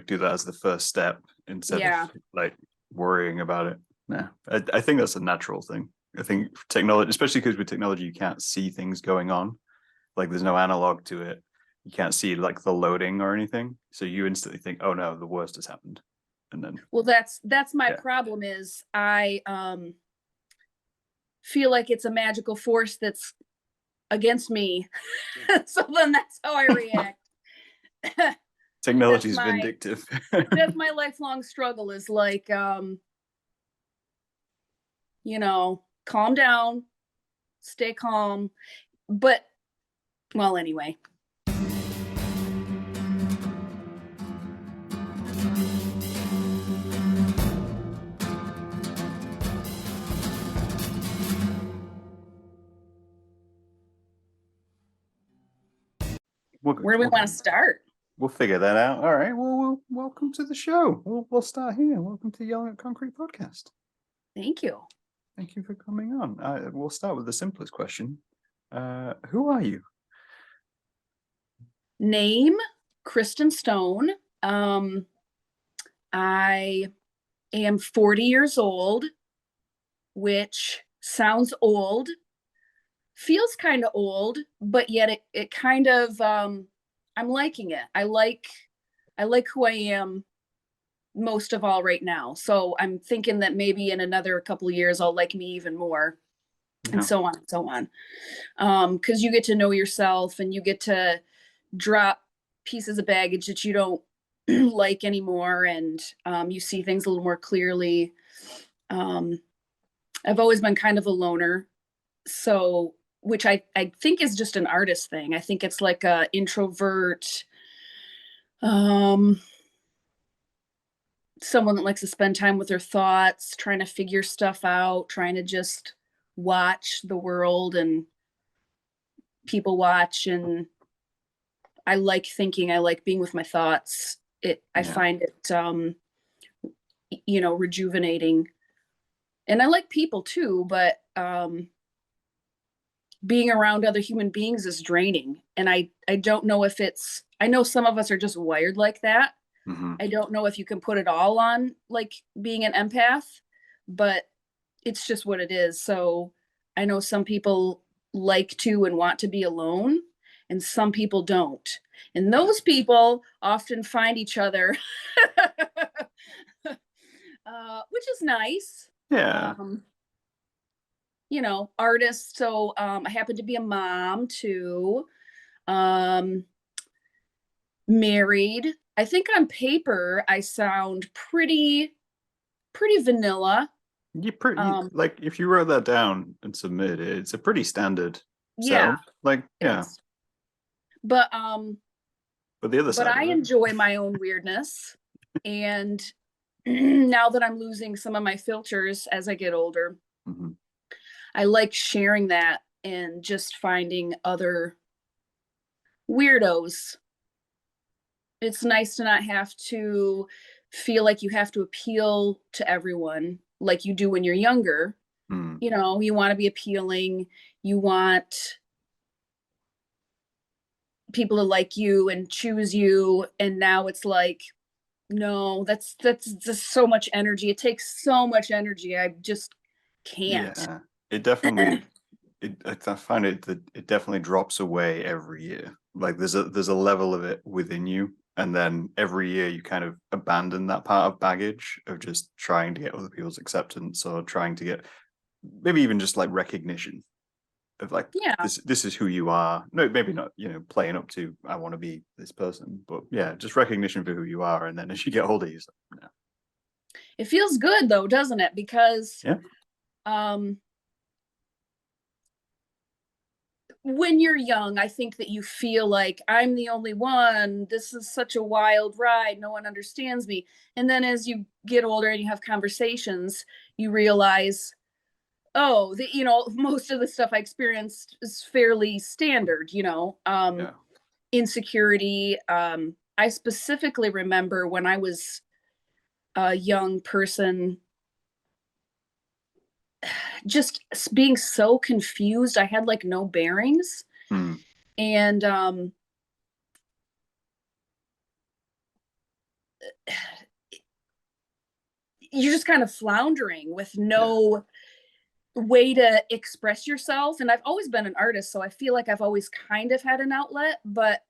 do that as the first step instead of like worrying about it. Yeah, I think that's a natural thing. I think technology, especially because with technology, you can't see things going on. Like there's no analog to it. You can't see like the loading or anything. So you instantly think, oh no, the worst has happened. And then, well, that's my problem is I feel like it's a magical force that's against me. So then that's how I react. technology is vindictive. That's my lifelong struggle is like, calm down, stay calm. But, well, anyway. Where do we want to start? We'll figure that out. All right. Well, welcome to the show. We'll start here. Welcome to Yellingatconcrete podcast. Thank you. Thank you for coming on. We'll start with the simplest question. Who are you? Name, Kristin Stone. I am 40 years old, which sounds old, feels kind of old, but yet it kind of, I'm liking it. I like who I am most of all right now. So I'm thinking that maybe in another couple of years, I'll like me even more, and so on and so on. Because you get to know yourself and you get to drop pieces of baggage that you don't like anymore, and you see things a little more clearly. I've always been kind of a loner, so which I think is just an artist thing. I think it's like a introvert, someone that likes to spend time with their thoughts, trying to figure stuff out, trying to just watch the world and people watch. And I like thinking, I like being with my thoughts. I find it, rejuvenating. And I like people too, but being around other human beings is draining. And I don't know if I know some of us are just wired like that. Mm-hmm. I don't know if you can put it all on like being an empath, but it's just what it is. So I know some people like to and want to be alone, and some people don't. And those people often find each other, which is nice. Yeah. Artists. So I happen to be a mom too. Married. I think on paper I sound pretty vanilla. You pretty like if you wrote that down and submitted it, it's a pretty standard Yeah. sound. Like, yeah. But the other side. But I enjoy my own weirdness. And now that I'm losing some of my filters as I get older, mm-hmm. I like sharing that and just finding other weirdos. It's nice to not have to feel like you have to appeal to everyone like you do when you're younger. Mm. You want to be appealing. You want people to like you and choose you. And now it's like, no, that's just so much energy. It takes so much energy. I just can't. Yeah, it definitely. I find it that it definitely drops away every year. Like there's a level of it within you, and then every year you kind of abandon that part of baggage of just trying to get other people's acceptance or trying to get maybe even just like recognition of like, this is who you are. No, maybe not, playing up to I want to be this person, but yeah, just recognition for who you are. And then as you get older, you're like, no. It feels good though, doesn't it? Because when you're young, I think that you feel like I'm the only one. This is such a wild ride. No one understands me. And then as you get older and you have conversations, you realize, most of the stuff I experienced is fairly standard, insecurity. I specifically remember when I was a young person, just being so confused. I had like no bearings. And you're just kind of floundering with Yeah. no way to express yourself. And I've always been an artist, so I feel like I've always kind of had an outlet, but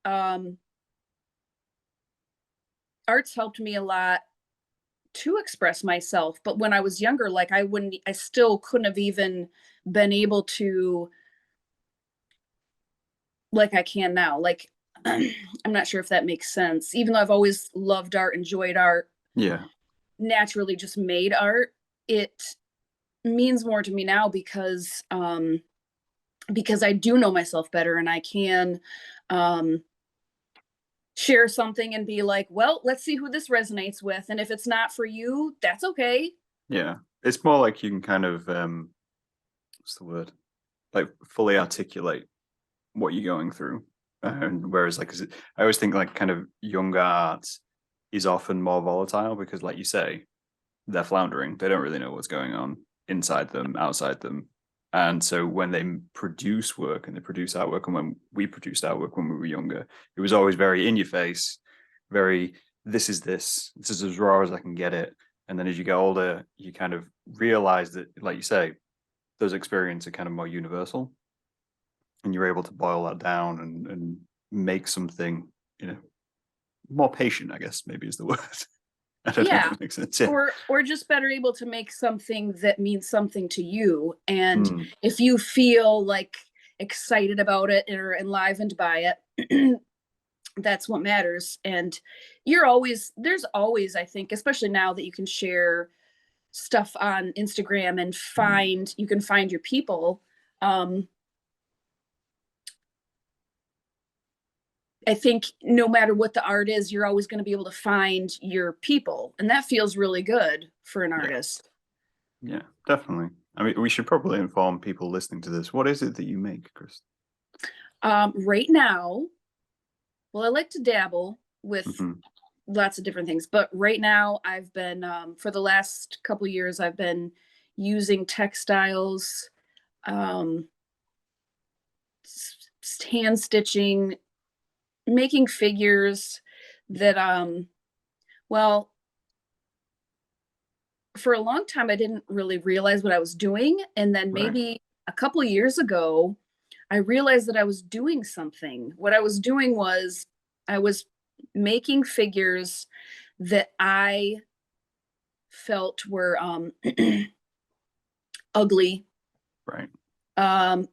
um art's helped me a lot to express myself. But when I was younger, like I still couldn't have even been able to like I can now. Like I'm not sure if that makes sense. Even though I've always loved art, enjoyed art, Yeah. naturally just made art, it means more to me now because I do know myself better and I can um share something and be like, well, let's see who this resonates with. And if it's not for you, that's okay. Yeah. It's more like you can kind of what's the word? Like fully articulate what you're going through. And whereas like I always think like kind of younger art is often more volatile because like you say, they're floundering. They don't really know what's going on inside them, outside them. And so when they produce work and they produce artwork, and when we produced artwork when we were younger, it was always very in your face, very this is as raw as I can get it. And then as you get older, you kind of realize that, like you say, those experiences are kind of more universal, and you're able to boil that down and make something, you know, more patient, I guess maybe is the word. I don't know if Yeah. that makes sense. Yeah. Or just better able to make something that means something to you. And Mm, if you feel like excited about it or enlivened by it, that's what matters. And there's always, I think, especially now that you can share stuff on Instagram and mm. you can find your people. Um, I think no matter what the art is, you're always going to be able to find your people. And that feels really good for an Yeah. artist. Yeah, definitely. I mean, we should probably inform people listening to this. What is it that you make, Chris? Right now, well, I like to dabble with Hmm. lots of different things, but right now I've been, for the last couple years, I've been using textiles, um, hand stitching, making figures that, well, for a long time, I didn't really realize what I was doing. And then Right. maybe a couple of years ago, I realized that I was doing something. What I was doing was I was making figures that I felt were ugly, Right.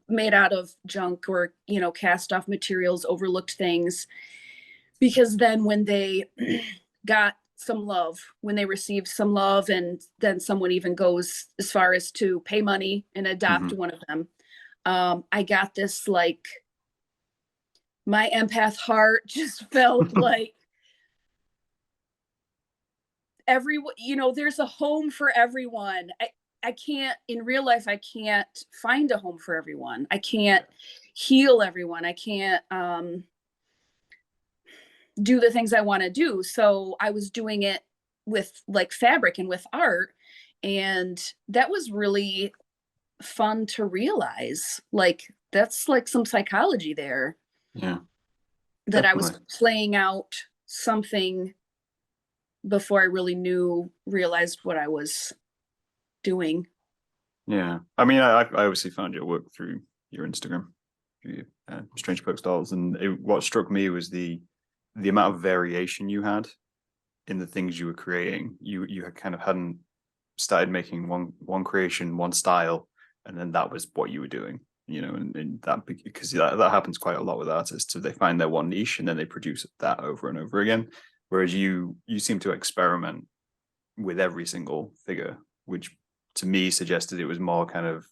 made out of junk or, cast off materials, overlooked things. Because then when they got some love, when they received some love, and then someone even goes as far as to pay money and adopt Hmm. one of them, I got this like my empath heart just felt like there's a home for everyone. I can't in real life, I can't find a home for everyone. I can't heal everyone. I can't do the things I want to do. So I was doing it with like fabric and with art. And that was really fun to realize. Like, that's like some psychology there, Yeah, that I was definitely. playing out something before I really realized what I was doing. Yeah. I mean, I obviously found your work through your Instagram, through Strange Folks Dolls, and what struck me was the amount of variation you had in the things you were creating. You had kind of hadn't started making one creation, one style, and then that was what you were doing. And that, because that happens quite a lot with artists. So they find their one niche and then they produce that over and over again. Whereas you seem to experiment with every single figure, which to me suggested it was more kind of,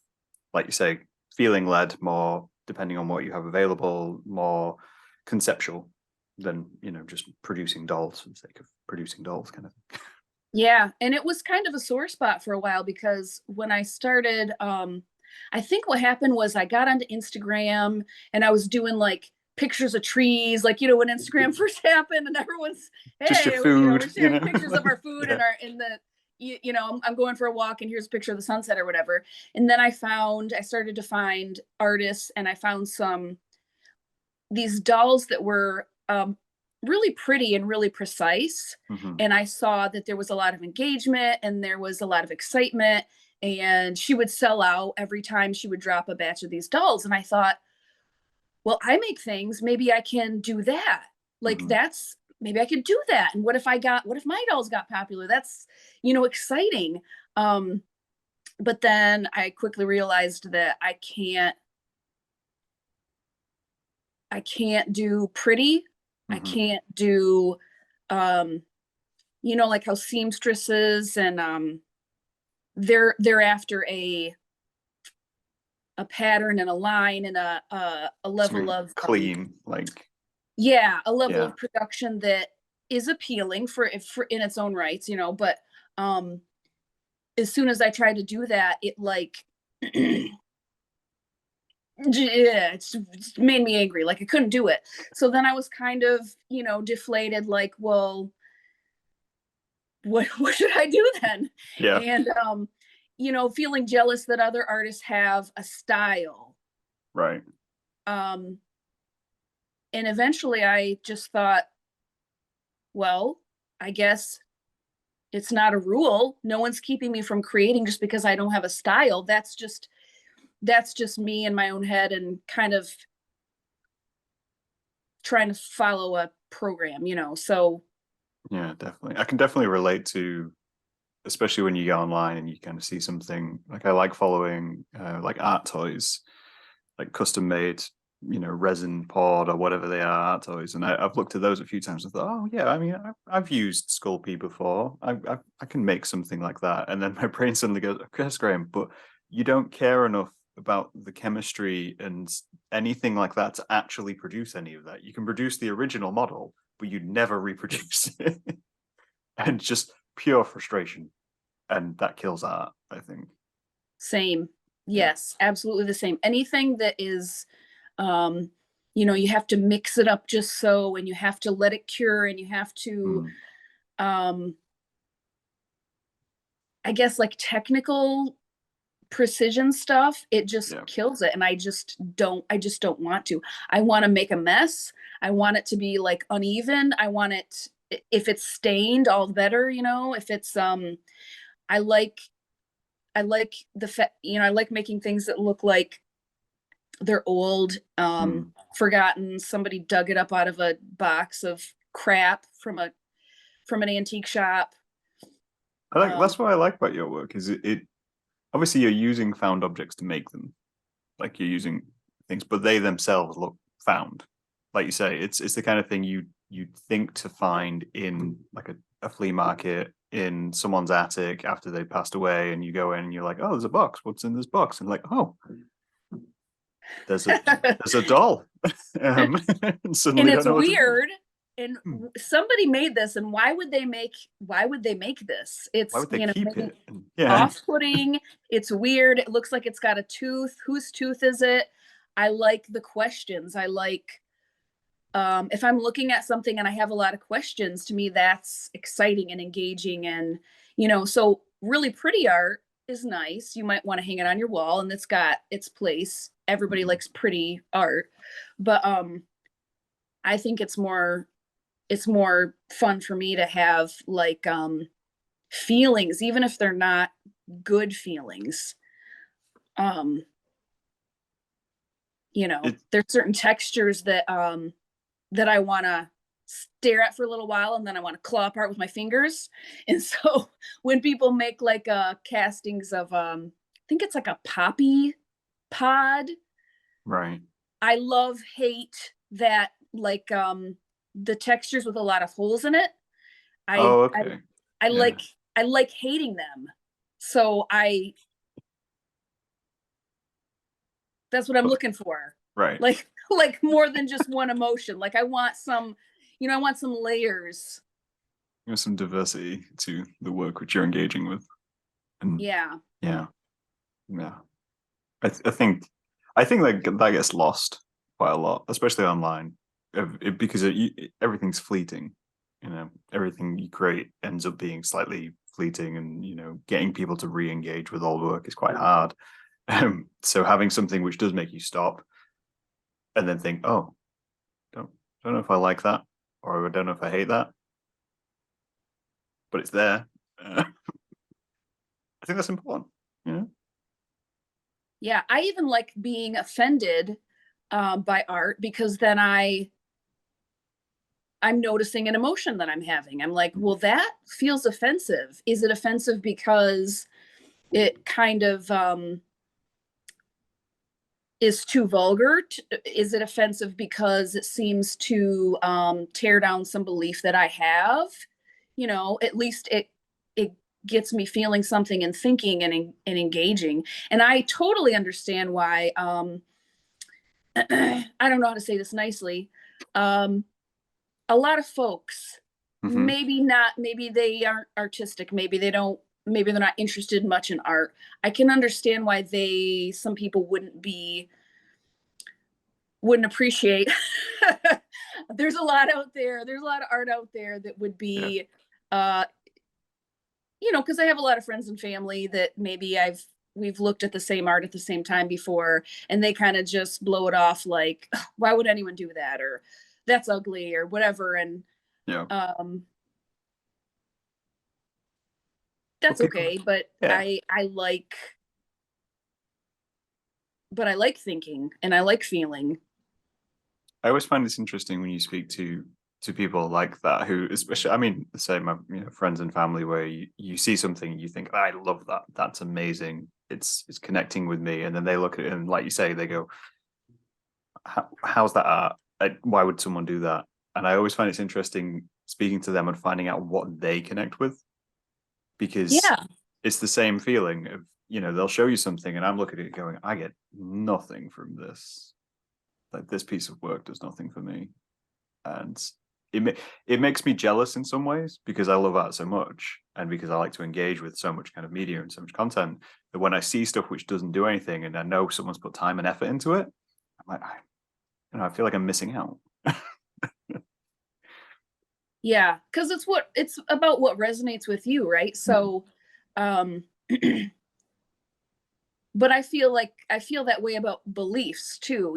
like you say, feeling led, more depending on what you have available, more conceptual than just producing dolls for the sake of producing dolls, kind of thing. Yeah, and it was kind of a sore spot for a while because when I started, I think what happened was I got onto Instagram and I was doing like pictures of trees, like when Instagram first happened, and everyone's, Just your hey, food, we're sharing pictures of like, our food yeah. and our in the I'm going for a walk and here's a picture of the sunset or whatever. And then I started to find artists, and I found these dolls that were really pretty and really precise. Hmm. And I saw that there was a lot of engagement and there was a lot of excitement. And she would sell out every time she would drop a batch of these dolls. And I thought, well, I make things, maybe I can do that. Like Hmm. that's maybe I could do that. And what if my dolls got popular? That's, exciting. Um, but then I quickly realized that I can't do pretty. I Hmm. can't do um like how seamstresses and they're after a pattern and a line and a level Something of clean, like, yeah, a level yeah. of production that is appealing for in its own rights, but um as soon as I tried to do that, it like yeah, it's made me angry. Like I couldn't do it. So then I was kind of, deflated, like, well, what should I do then? Yeah. And feeling jealous that other artists have a style. Right. Um, and eventually I just thought, well, I guess it's not a rule. No one's keeping me from creating just because I don't have a style. That's just me in my own head and kind of trying to follow a program. So Yeah, definitely. I can definitely relate to, especially when you go online and you kind of see something like, I like following like art toys, like custom made, resin poured or whatever they are, art toys. And I've looked at those a few times and thought, oh yeah, I mean, I've used Sculpey before. I can make something like that. And then my brain suddenly goes, okay, Graham, but you don't care enough about the chemistry and anything like that to actually produce any of that. You can produce the original model, but you'd never reproduce it. And just pure frustration. And that kills art, I think. same. Yeah. Yes, absolutely the same. Anything that is um you have to mix it up just so, and you have to let it cure, and you have to Mm, um I guess like technical precision stuff, it just yeah. kills it. And I just don't want to. I want to make a mess. I want it to be like uneven. I want it, if it's stained, all the better, if it's I like I like making things that look like they're old, Mm. forgotten. Somebody dug it up out of a box of crap from an antique shop. I like Um, that's what I like about your work is it obviously you're using found objects to make them. Like you're using things, but they themselves look found. Like you say, it's the kind of thing you think to find in like a flea market, in someone's attic after they passed away, and you go in and you're like, oh, there's a box. What's in this box? And like, oh, there's a there's a doll. um, and and suddenly don't it's know what to do. weird. And Hmm. somebody made this, and why would they make this? Why It's would they keep making it? And, yeah. off-putting. It's weird. It looks like it's got a tooth. Whose tooth is it? I like the questions. I like if I'm looking at something and I have a lot of questions, to me that's exciting and engaging. And so really pretty art is nice. You might want to hang it on your wall, and it's got its place. Everybody Mhm. likes pretty art, but I think it's more fun for me to have like feelings, even if they're not good feelings. um It there's certain textures that I want to stare at for a little while, and then I want to claw apart with my fingers. And so when people make like castings of I think it's like a poppy pod, right. I love hate that, like the textures with a lot of holes in it. I Oh, I okay. I Yeah. like hating them. So that's what I'm But looking for. right. Like more than just one emotion. Like I want some layers. There's some diversity to the work which you're engaging with. And Yeah. yeah, yeah. I think that gets lost quite a lot, especially online, because everything's fleeting. Everything you create ends up being slightly fleeting, and getting people to re-engage with old work is quite hard. So having something which does make you stop and then think, oh, don't don't know if I like that, or I don't know if I hate that, but it's there. I think that's important. Yeah, I even like being offended by art, because then I'm noticing an emotion that I'm having. I'm like, well, that feels offensive. Is it offensive because it kind of is too vulgar? Is it offensive because it seems to tear down some belief that I have? At least it gets me feeling something and thinking and engaging. And I totally understand why. I don't know how to say this nicely. Um, a lot of folks, Mm-hmm. maybe they aren't artistic, maybe they're not interested much in art. I can understand why some people wouldn't appreciate. There's a lot out there. There's a lot of art out there that would Yeah. be, uh, because I have a lot of friends and family that maybe we've looked at the same art at the same time before, and they kind of just blow it off like, why would anyone do that, or that's ugly, or whatever. And Yeah. Well, that's people. okay. But Yeah. I like thinking and I like feeling. I always find this interesting when you speak to people like that who, especially, I mean, the same, friends and family, where you see something, you think, I love that, that's amazing, it's connecting with me, and then they look at it and, like you say, they go, how's that art? Why would someone do that? And I always find it's interesting speaking to them and finding out what they connect with, because Yeah. it's the same feeling of, they'll show you something and I'm looking at it going, I get nothing from this. Like, this piece of work does nothing for me. And it makes me jealous in some ways, because I love art so much, and because I like to engage with so much kind of media and so much content, that when I see stuff which doesn't do anything and I know someone's put time and effort into it, I'm like, I feel like I'm missing out. Yeah, because it's about what resonates with you, right? So, um, but I feel that way about beliefs too.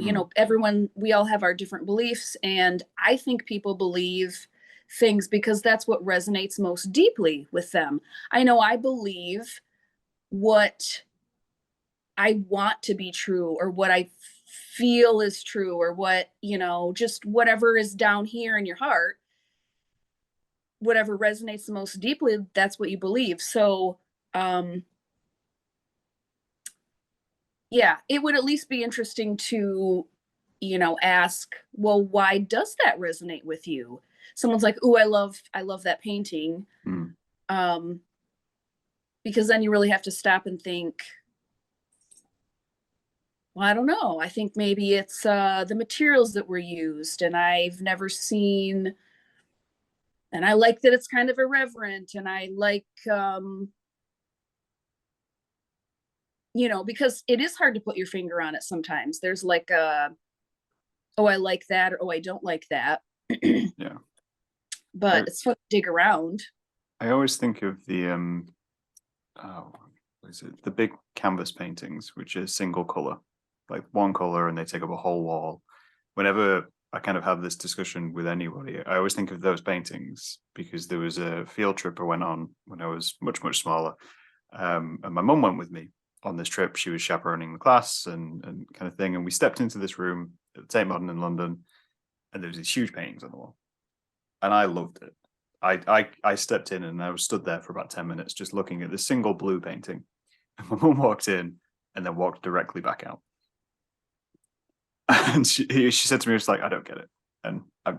We all have our different beliefs, and I think people believe things because that's what resonates most deeply with them. I know I believe what I want to be true, or what I feel is true, or what, just whatever is down here in your heart, whatever resonates the most deeply, that's what you believe. So, um, yeah, it would at least be interesting to, ask, well, why does that resonate with you? Someone's like, "Oh, I love that painting." Mm. Um, because then you really have to stop and think, well, I don't know. I think maybe it's the materials that were used, and I've never seen, and I like that it's kind of irreverent, and I like, because it is hard to put your finger on it sometimes. There's like oh, I like that, or oh, I don't like that. Yeah. But I, it's fun to dig around. I always think of the oh, what is it? The big canvas paintings, which are single color, like one color, and they take up a whole wall. Whenever I kind of have this discussion with anybody, I always think of those paintings, because there was a field trip I went on when I was much, much smaller. And my mum went with me on this trip. She was chaperoning the class and kind of thing. And we stepped into this room at the Tate Modern in London, and there was these huge paintings on the wall. And I loved it. I stepped in and I was stood there for about 10 minutes just looking at this single blue painting. And my mum walked in and then walked directly back out. And she said to me, "It's like, I don't get it. And I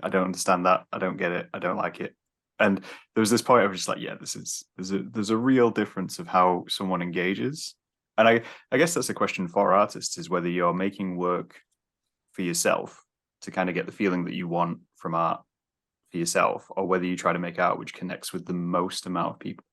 don't understand that. I don't get it. I don't like it." And there was this point I was just like, yeah, there's a real difference of how someone engages. And I guess that's a question for artists, is whether you're making work for yourself to kind of get the feeling that you want from art for yourself, or whether you try to make art which connects with the most amount of people.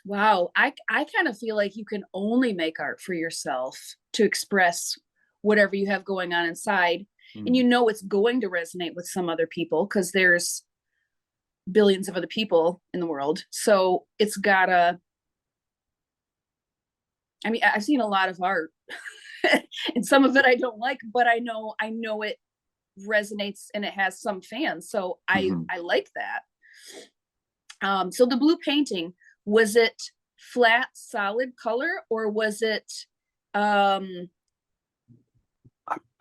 Wow, I kind of feel like you can only make art for yourself to express whatever you have going on inside. And Mm. it's going to resonate with some other people because there's billions of other people in the world. So it's gotta, I mean, I've seen a lot of art and some of it I don't like, but I know it resonates and it has some fans, so I like that. So the blue painting, was it flat solid color, or was it I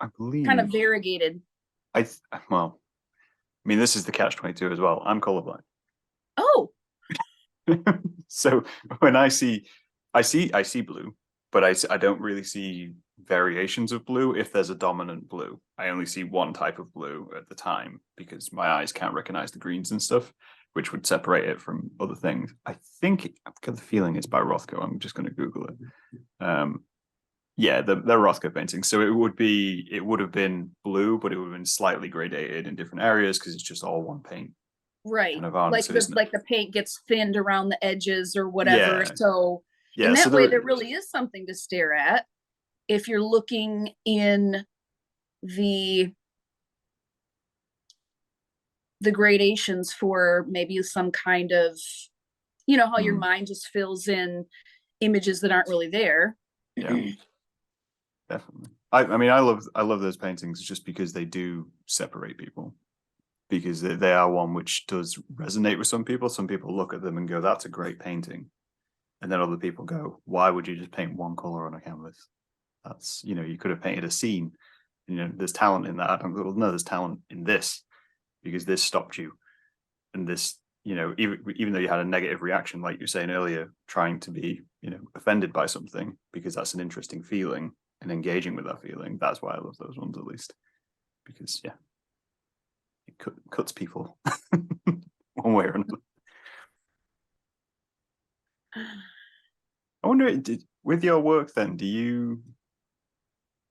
kind of believe variegated? well, I mean, this is the catch-22 as well. I'm colorblind. Oh, So when I see blue, but I don't really see variations of blue. If there's a dominant blue, I only see one type of blue at the time because my eyes can't recognize the greens and stuff, which would separate it from other things. I've got the feeling it's by Rothko. I'm just going to Google it. Yeah, they're Rothko paintings. So it would have been blue, but it would have been slightly gradated in different areas because it's just all one paint right. kind of on. Like So isn't it? the paint gets thinned around the edges or whatever. Yeah, So in yeah. So that way, there really is something to stare at if you're looking in the gradations for maybe some kind of, how your mind just fills in images that aren't really there. Yeah, definitely. I mean, I love those paintings just because they do separate people, because they are one which does resonate with some people. Some people look at them and go, "That's a great painting," and then other people go, "Why would you just paint one color on a canvas? That's, you could have painted a scene. There's talent in that." I don't go, "No, there's talent in this because this stopped you." And this, even though you had a negative reaction, like you were saying earlier, trying to be, offended by something because that's an interesting feeling and engaging with that feeling. That's why I love those ones, at least, because yeah, it cuts people one way or another. I wonder, with your work then,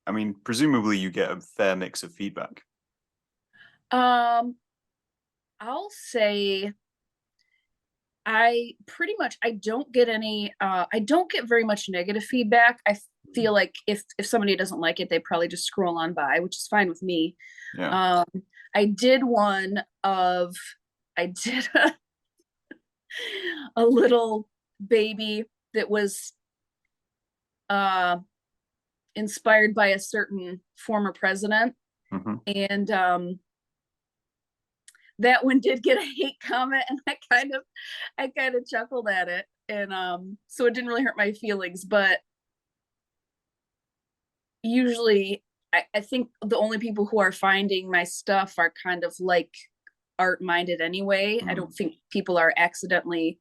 I mean, presumably you get a fair mix of feedback. Um, I'll say I don't get I don't get very much negative feedback. I feel like if somebody doesn't like it, they probably just scroll on by, which is fine with me. Yeah. I did one of I did a little baby that was uh inspired by a certain former president. And that one did get a hate comment, and I kind of chuckled at it. And so it didn't really hurt my feelings, but usually I think the only people who are finding my stuff are kind of like art minded anyway. I don't think people are accidentally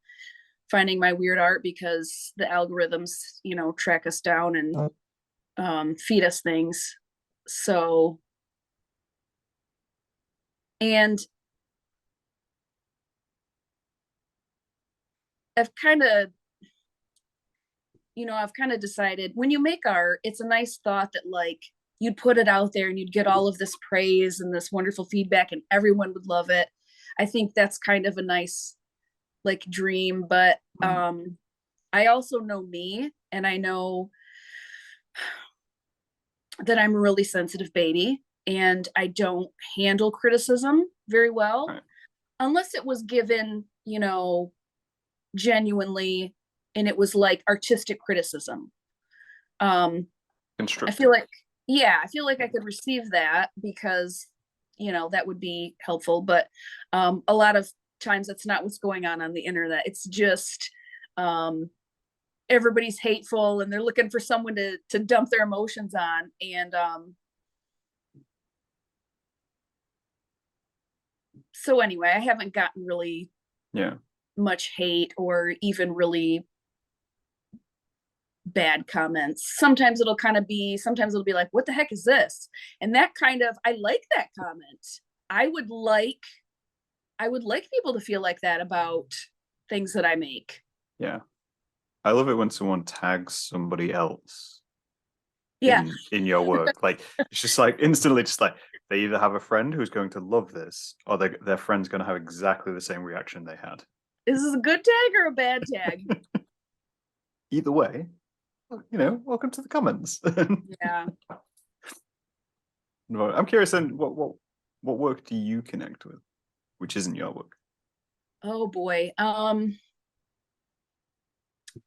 finding my weird art because the algorithms, track us down and feed us things. So, and I've kind of I've kind of decided when you make art, it's a nice thought that like you'd put it out there and you'd get all of this praise and this wonderful feedback and everyone would love it. I think that's kind of a nice like dream, but I also know me, and I know that I'm a really sensitive baby and I don't handle criticism very well, Right. unless it was given, genuinely, and it was like artistic criticism. I feel like, I feel like I could receive that because, that would be helpful. But a lot of times that's not what's going on the internet. It's just everybody's hateful and they're looking for someone to dump their emotions on. And so anyway, I haven't gotten really much hate or even really bad comments. Sometimes it'll be like, what the heck is this? And that kind of, I like that comment. I would like people to feel like that about things that I make. Yeah. I love it when someone tags somebody else Yeah. in your work. Like, it's just like instantly just like they either have a friend who's going to love this or their friend's going to have exactly the same reaction they had. Is this a good tag or a bad tag? Either way, welcome to the comments. Yeah. I'm curious then, what work do you connect with, which isn't your work? Oh boy.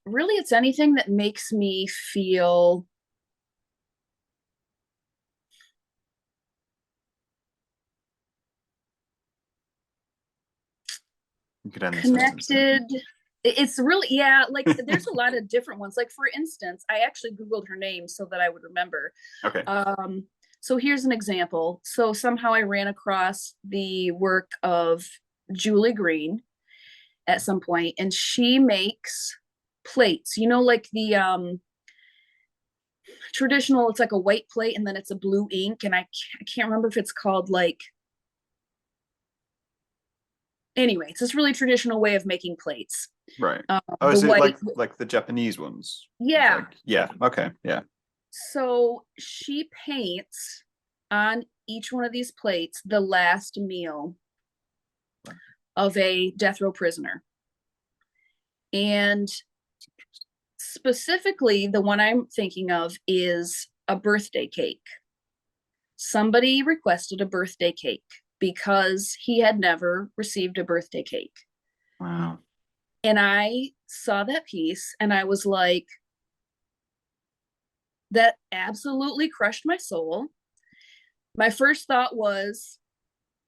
Really, it's anything that makes me feel You could end the sentence there. Connected. It's really, yeah, like there's a lot of different ones. Like for instance, I actually Googled her name so that I would remember. Okay. So here's an example. So somehow I ran across the work of Julie Green at some point, and she makes plates, you know, like the traditional, it's like a white plate and then it's a blue ink. And I can't remember if it's called like, anyway, it's this really traditional way of making plates. Right. Oh, The is it white, like the Japanese ones? It's yeah. like, yeah. Okay. Yeah. So she paints on each one of these plates the last meal of a death row prisoner. And specifically, the one I'm thinking of is a birthday cake. Somebody requested a birthday cake because he had never received a birthday cake. Wow. And I saw that piece and I was like, that absolutely crushed my soul. My first thought was,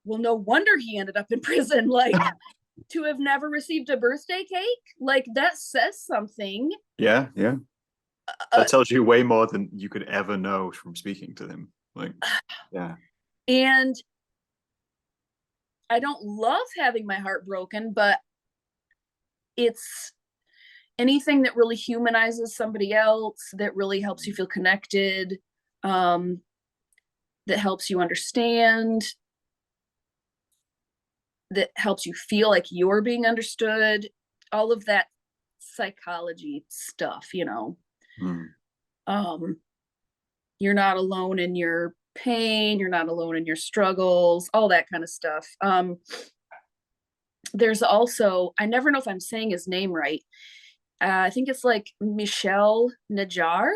well, no wonder he ended up in prison. Like, to have never received a birthday cake, like that says something. Yeah. Yeah. That tells you way more than you could ever know from speaking to them. Like, yeah. And I don't love having my heart broken, but it's anything that really humanizes somebody else, that really helps you feel connected, that helps you understand, that helps you feel like you're being understood, all of that psychology stuff, you know. Mm. You're not alone in your pain, you're not alone in your struggles, all that kind of stuff. There's also, I never know if I'm saying his name right. I think it's like Michel Najar.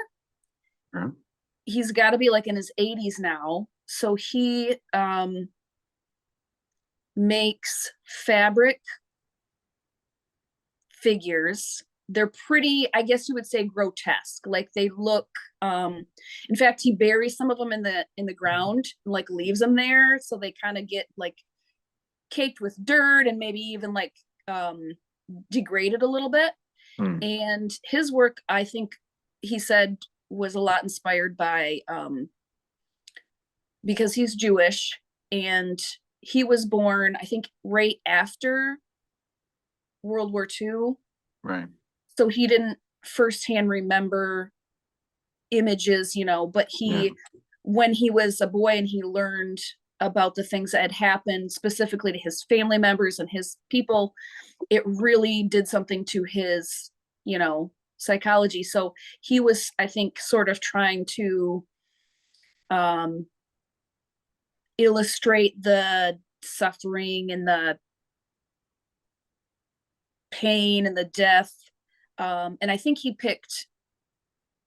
Yeah. He's got to be like in his 80s now. So he makes fabric figures. They're pretty, I guess you would say, grotesque. Like they look, in fact, he buries some of them in the ground, like leaves them there, so they kind of get like caked with dirt and maybe even like degraded a little bit. Mm. And his work, I think he said, was a lot inspired by because he's Jewish and he was born, I think, right after World War II. Right. So he didn't firsthand remember images, you know, but Yeah. when he was a boy and he learned about the things that had happened specifically to his family members and his people, it really did something to his, you know, psychology. So he was, I think, sort of trying to illustrate the suffering and the pain and the death. And I think he picked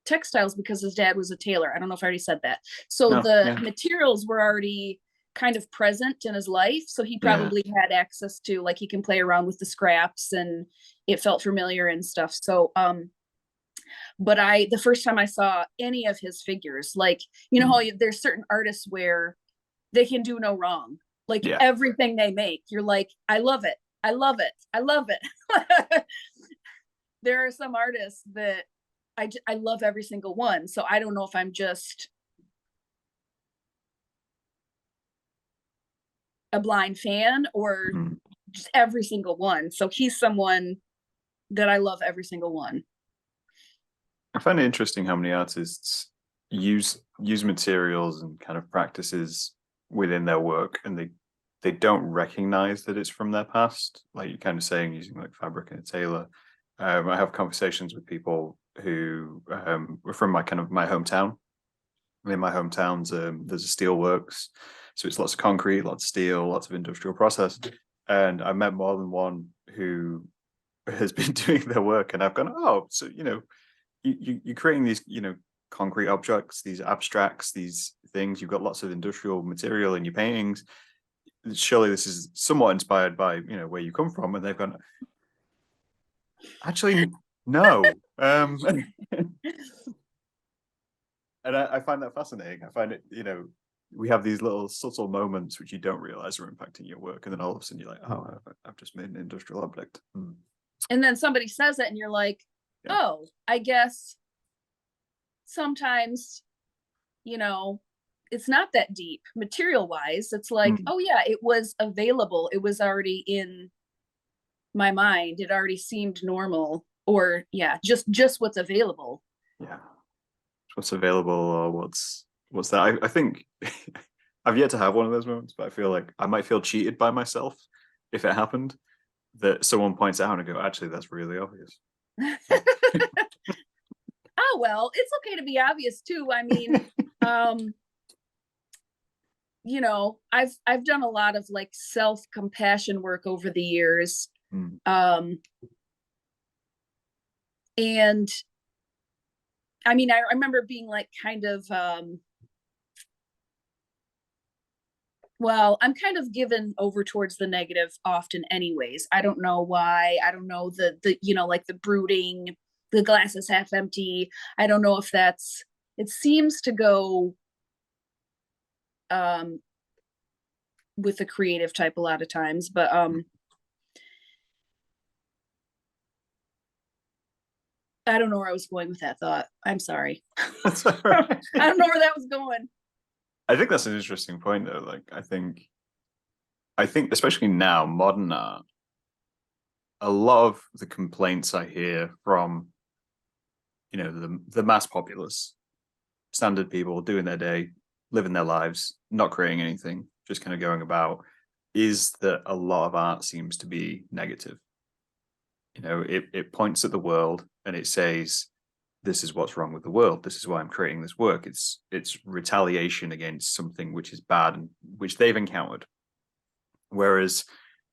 textiles because his dad was a tailor. I don't know if I already said that. So No. the Yeah. materials were already kind of present in his life. So he Yeah. probably had access to, like, he can play around with the scraps and it felt familiar and stuff. So, but the first time I saw any of his figures, like, you know, how there's certain artists where they can do no wrong. Like Yeah. everything they make, you're like, I love it. I love it. I love it. There are some artists that I love every single one. So I don't know if I'm just a blind fan or Mm. just every single one. So he's someone that I love every single one. I find it interesting how many artists use materials and kind of practices within their work, and they don't recognize that it's from their past. Like you're kind of saying, using like fabric and a tailor. I have conversations with people who were from my hometown. In my hometowns, there's a steel works, so it's lots of concrete, lots of steel, lots of industrial process. And I met more than one who has been doing their work, and I've gone, oh, so you're creating these, concrete objects, these abstracts, these things. You've got lots of industrial material in your paintings. Surely this is somewhat inspired by, where you come from. And they've gone, actually, no. And I find that fascinating. I find it, we have these little subtle moments which you don't realize are impacting your work, and then all of a sudden you're like, oh, I've just made an industrial object. And then somebody says it and you're like, Yeah. oh, I guess sometimes, you know, it's not that deep material wise. It's like, oh yeah, it was available. It was already in my mind. It already seemed normal, or yeah, just what's available. Yeah. What's available, or what's that? I think I've yet to have one of those moments, but I feel like I might feel cheated by myself if it happened, that someone points out and I go, actually, that's really obvious. Oh well, it's okay to be obvious too. I mean, you know, I've done a lot of like self-compassion work over the years. And I mean, I remember being like kind of well, I'm kind of given over towards the negative often anyways. I don't know why. I don't know the you know, like the brooding, the glass is half empty. I don't know if that's, it seems to go with the creative type a lot of times, but I don't know where I was going with that thought. I'm sorry. That's all right. I don't know where that was going. I think that's an interesting point though. Like I think especially now, modern art, a lot of the complaints I hear from, you know, the mass populace, standard people doing their day, living their lives, not creating anything, just kind of going about, is that a lot of art seems to be negative. You know, it points at the world and it says, this is what's wrong with the world. This is why I'm creating this work. It's retaliation against something which is bad and which they've encountered. Whereas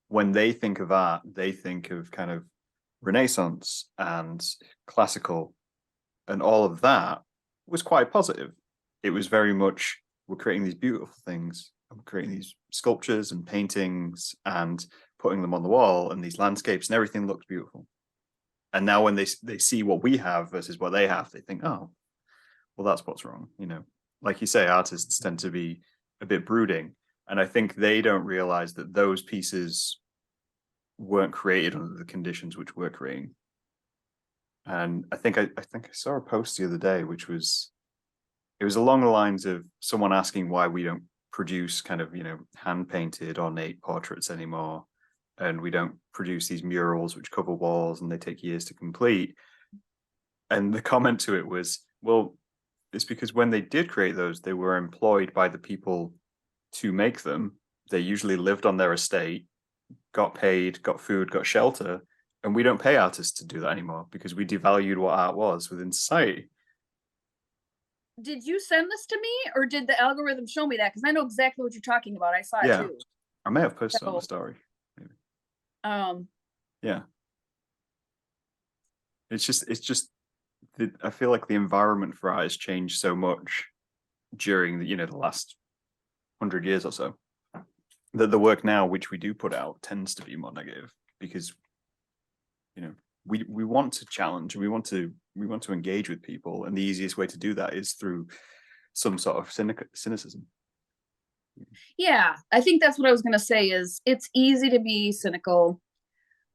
when they think of art, they think of kind of Renaissance and classical, and all of that was quite positive. It was very much, we're creating these beautiful things, and we're creating these sculptures and paintings and putting them on the wall, and these landscapes and everything looks beautiful. And now when they see what we have versus what they have, they think, oh, well, that's what's wrong. You know, like you say, artists tend to be a bit brooding. And I think they don't realize that those pieces weren't created under the conditions which we're creating. And I think I saw a post the other day, which was, it was along the lines of someone asking why we don't produce kind of, you know, hand painted ornate portraits anymore, and we don't produce these murals which cover walls and they take years to complete. And the comment to it was, well, it's because when they did create those, they were employed by the people to make them. They usually lived on their estate, got paid, got food, got shelter, and we don't pay artists to do that anymore because we devalued what art was within society. Did you send this to me, or did the algorithm show me that? Because I know exactly what you're talking about. I saw it too. I may have posted So, on the story. Maybe. Yeah. It's just I feel like the environment for art has changed so much during the, you know, the last 100 years or so, that the work now which we do put out tends to be more negative because, you know, we want to challenge, we want to engage with people, and the easiest way to do that is through some sort of cynicism. Yeah, I think that's what I was going to say, is it's easy to be cynical.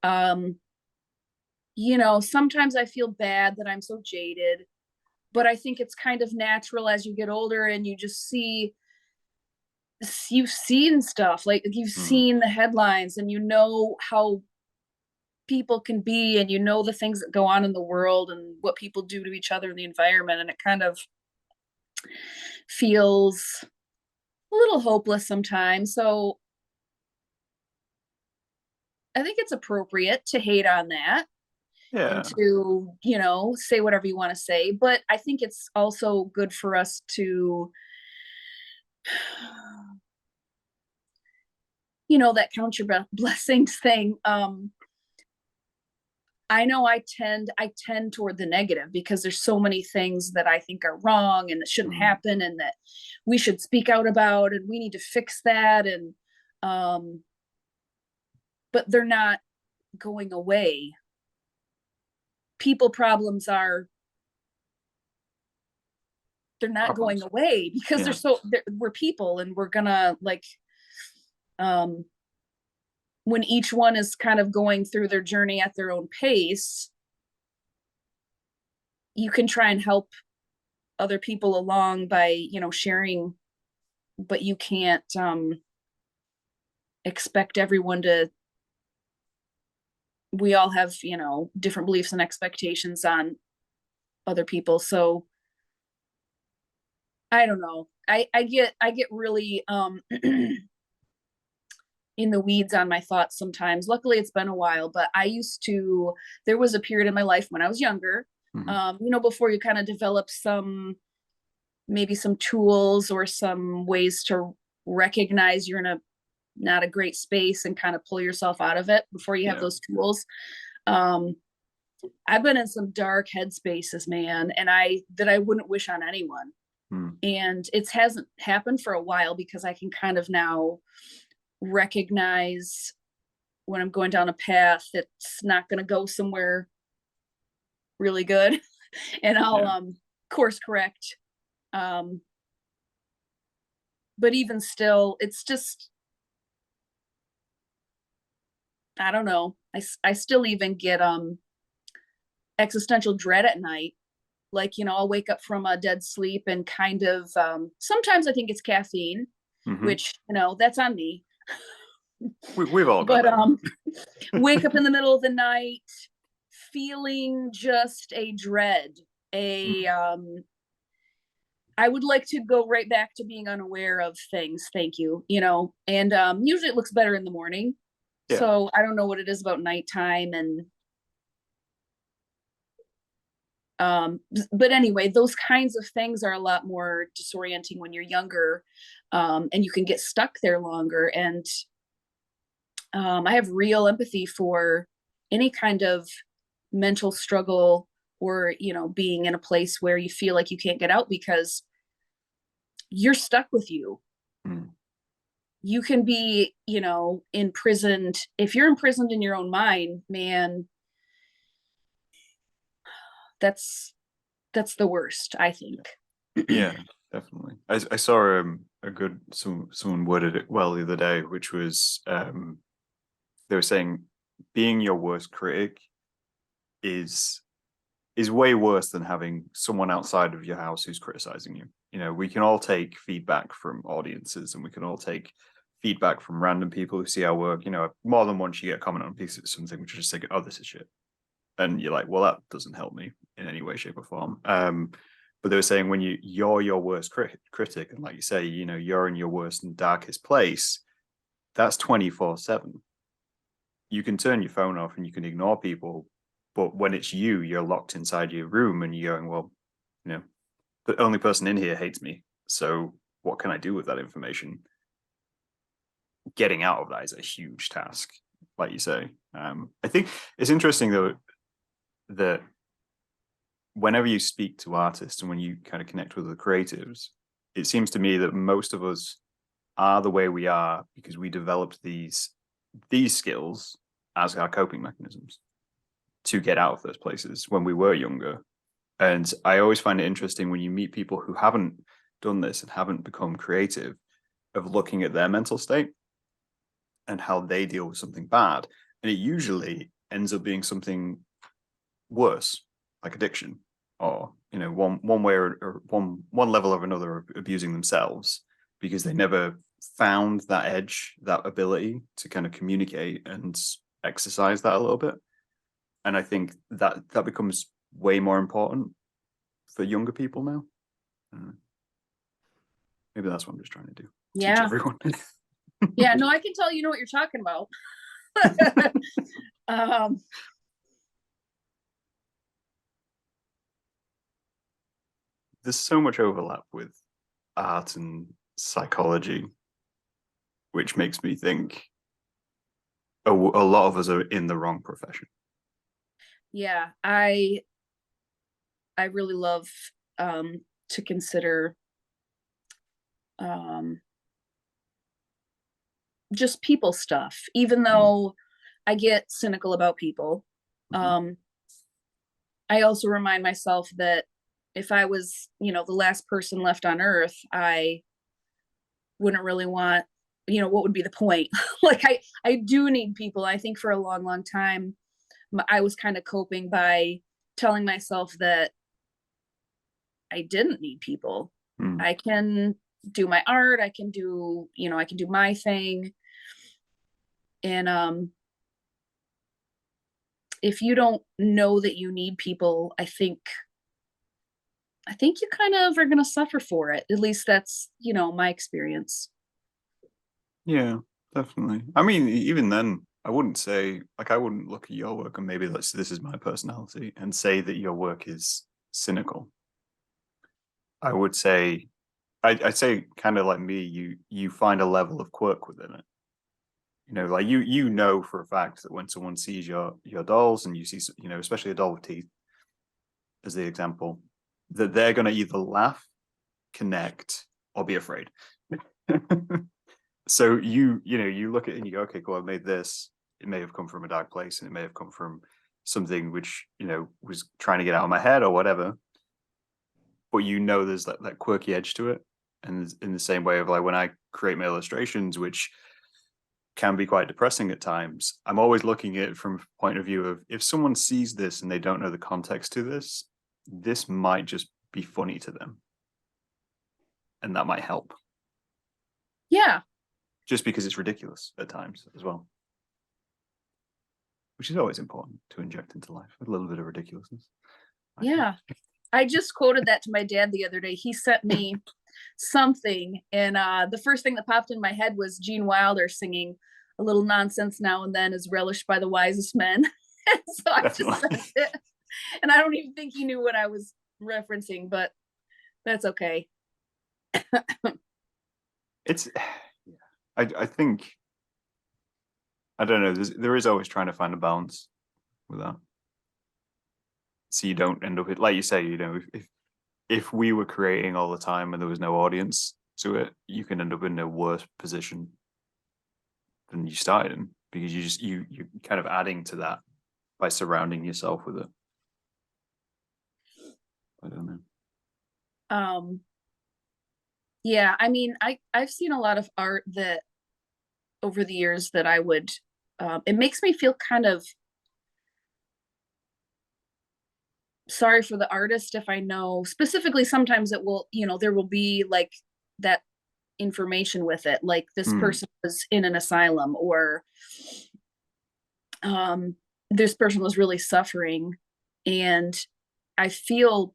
You know, sometimes I feel bad that I'm so jaded, but I think it's kind of natural as you get older and you just see, you've seen stuff, like you've seen the headlines and you know how people can be, and you know the things that go on in the world and what people do to each other in the environment, and it kind of feels a little hopeless sometimes. So I think it's appropriate to hate on that and to, you know, say whatever you want to say, but I think it's also good for us to, you know, that count your blessings thing. I know I tend toward the negative because there's so many things that I think are wrong and that shouldn't happen and that we should speak out about, and we need to fix that. And but they're not going away. People problems are they're not going Problems. away because Yeah. we're people, and we're gonna like, um, when each one is kind of going through their journey at their own pace, you can try and help other people along by, sharing, but you can't expect everyone to. We all have, different beliefs and expectations on other people. So I don't know. I get really in the weeds on my thoughts sometimes. Luckily, it's been a while, but there was a period in my life when I was younger, before you kind of develop maybe some tools or some ways to recognize you're in a not a great space and kind of pull yourself out of it before you have Yeah. those tools. I've been in some dark headspaces, man, and I wouldn't wish on anyone. And it hasn't happened for a while because I can kind of now recognize when I'm going down a path that's not going to go somewhere really good, and I'll course correct. But even still, it's just, I don't know. I still even get existential dread at night. Like, I'll wake up from a dead sleep and kind of sometimes I think it's caffeine, which, that's on me. We've all got But that. wake up in the middle of the night feeling just a dread, I would like to go right back to being unaware of things. Thank you. And usually it looks better in the morning. Yeah. So I don't know what it is about nighttime and but anyway, those kinds of things are a lot more disorienting when you're younger, and you can get stuck there longer. And I have real empathy for any kind of mental struggle, or being in a place where you feel like you can't get out because you're stuck with you. You can be, imprisoned. If you're imprisoned in your own mind, man, that's the worst, I think. Yeah, definitely. I saw a good someone worded it well the other day, which was they were saying being your worst critic is way worse than having someone outside of your house who's criticizing you. We can all take feedback from audiences, and we can all take feedback from random people who see our work. More than once you get a comment on a piece of something which is just like, oh, this is shit. And you're like, well, that doesn't help me in any way, shape, or form. But they were saying when you're your worst critic, and like you say, you're in your worst and darkest place, that's 24/7. You can turn your phone off and you can ignore people, but when it's you're locked inside your room and you're going, well, the only person in here hates me. So what can I do with that information? Getting out of that is a huge task, like you say. I think it's interesting though that whenever you speak to artists and when you kind of connect with the creatives, it seems to me that most of us are the way we are because we developed these skills as our coping mechanisms to get out of those places when we were younger. And I always find it interesting when you meet people who haven't done this and haven't become creative, of looking at their mental state and how they deal with something bad. And it usually ends up being something worse, like addiction, or one way or one level or another of abusing themselves, because they never found that edge, that ability to kind of communicate and exercise that a little bit. And I think that becomes way more important for younger people now. Maybe that's what I'm just trying to do. Yeah. Teach everyone. Yeah, no, I can tell you know what you're talking about. There's so much overlap with art and psychology, which makes me think a lot of us are in the wrong profession. Yeah, I really love to consider just people stuff, even though I get cynical about people. I also remind myself that if I was, the last person left on earth, I wouldn't really want, what would be the point? Like I do need people. I think for a long, long time, I was kind of coping by telling myself that I didn't need people. I can do my art. I can do, I can do my thing. And if you don't know that you need people, I think you kind of are going to suffer for it. At least that's, my experience. Yeah, definitely. I mean, even then, I wouldn't say, like, I wouldn't look at your work and maybe this is my personality and say that your work is cynical. I would say, I'd say kind of like me, you find a level of quirk within it. Like you know for a fact that when someone sees your dolls and you see, especially a doll with teeth as the example, that they're going to either laugh, connect, or be afraid. So you look at it and you go, okay, cool, I made this. It may have come from a dark place, and it may have come from something which was trying to get out of my head or whatever. But there's that quirky edge to it, and in the same way of like when I create my illustrations, which can be quite depressing at times, I'm always looking at it from a point of view of if someone sees this and they don't know the context to this might just be funny to them, and that might help. Yeah. Just because it's ridiculous at times as well, which is always important to inject into life, a little bit of ridiculousness. Yeah. I just quoted that to my dad the other day. He sent me something, and the first thing that popped in my head was Gene Wilder singing "A little nonsense now and then is relished by the wisest men." So I just sent it, and I don't even think he knew what I was referencing, but that's okay. It's, I think, I don't know. There is always trying to find a balance with that, so you don't end up like you say. If we were creating all the time and there was no audience to it, you can end up in a worse position than you started in, because you're kind of adding to that by surrounding yourself with it. I don't know. Yeah, I mean, I've seen a lot of art that over the years that I would it makes me feel kind of sorry for the artist. If I know specifically, sometimes it will, there will be like that information with it, like this person was in an asylum, or this person was really suffering, and I feel